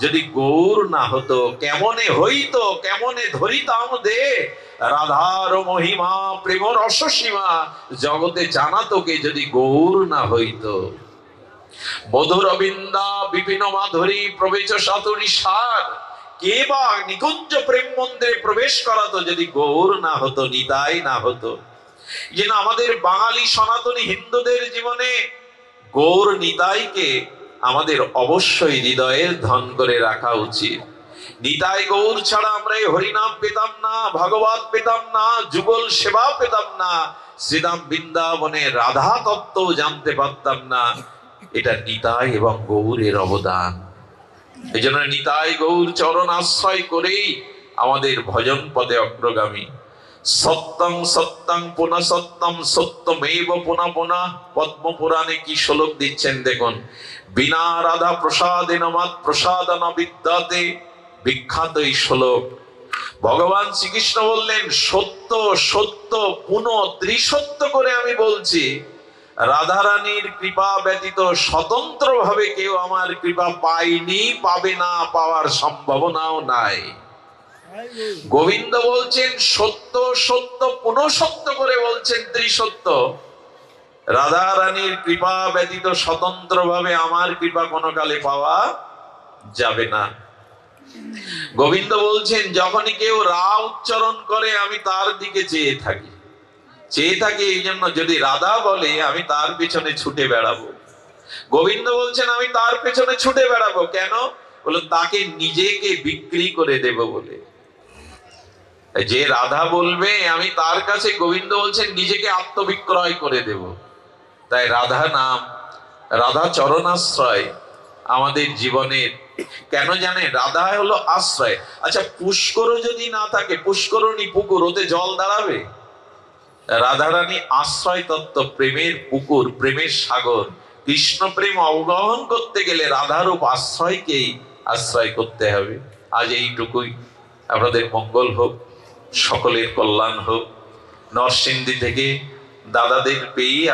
[SPEAKER 1] যদি গৌর না হতো কেমনে হইতো, কেমনে ধরিতাম দে রাধার মহিমা প্রেম রসসীমা জগতে জানাতো কে যদি গৌর না হইতো। মধুর বিন্দা বিপিন মাধুরী প্রবেশ সাতুরি সার কে বা নিকুঞ্জ প্রেম মন্দিরে প্রবেশ করাতো যদি গৌর না হতো, নিতাই না হতো। যেন আমাদের বাঙালি সনাতনী হিন্দুদের জীবনে গৌর নিতাইকে আমাদের অবশ্যই হৃদয়ের ধন করে রাখা উচিত। নিতাই গৌর ছাড়া আমরা এই হরিনাম পেতাম না, ভগবত পেতাম না, যুগল সেবা পেতাম না, শ্রীরাম বৃন্দাবনে রাধা তত্ত্ব জানতে পারতাম না। এটা নিতাই এবং গৌরের অবদান। এই জন্য নিতাই গৌর চরণ আশ্রয় করেই আমাদের ভজন পদে অগ্রগামী। সত্যং সত্যং পুনঃ সত্যম সত্যমেব পুনঃ পুনঃ। পদ্ম পুরাণে কি শ্লোক দিচ্ছেন দেখুন, বিনা রাধা প্রসাদেন মাত প্রসাদন বিদ্যাতে। বিখ্যাত এই শ্লোক। ভগবান শ্রীকৃষ্ণ বললেন, সত্য সত্য পুনঃ ত্রিসত্য করে আমি বলছি, রাধারানীর কৃপা ব্যতীত স্বতন্ত্র ভাবে কেউ আমার কৃপা পায়নি, পাবে না, পাওয়ার সম্ভাবনাও নাই। গোবিন্দ বলছেন সত্য সত্য পুনঃ সত্য করে বলছেন ত্রিসত্য। রাধারানীর কৃপা ব্যতীত স্বতন্ত্র ভাবে আমার কৃপা কোনো কালে পাওয়া যাবে না। গোবিন্দ বলছেন যখনই কেউ রা উচ্চারণ করে আমি তার দিকে চেয়ে থাকি, চেয়ে থাকি। এই জন্য যদি রাধা বলে আমি তার পেছনে ছুটে বেড়াবো। গোবিন্দ বলছেন আমি তার পেছনে ছুটে বেড়াবো কেন? বলে তাকে নিজেকে বিক্রি করে দেব বলে। যে রাধা বলবে আমি তার কাছে, গোবিন্দ বলছেন নিজেকে আত্মবিক্রয় করে দেব। তাই রাধা নাম, রাধা চরণাশ্রয় আমাদের জীবনের। কেন জানে? রাধা হলো আশ্রয়। আচ্ছা, পুষ্কর যদি না থাকে, পুষ্করণী পুকুর, ওতে জল দাঁড়াবে? রাধারানী আশ্রয় তত্ত্ব, প্রেমের পুকুর, প্রেমের সাগর। কৃষ্ণ প্রেম অবগাহন করতে গেলে রাধারূপ আশ্রয়কেই আশ্রয় করতে হবে। আজ এইটুকুই। আপনাদের মঙ্গল হোক, সকলের কল্যাণ হোক। নরসিংদী থেকে দাদাদের পেয়ে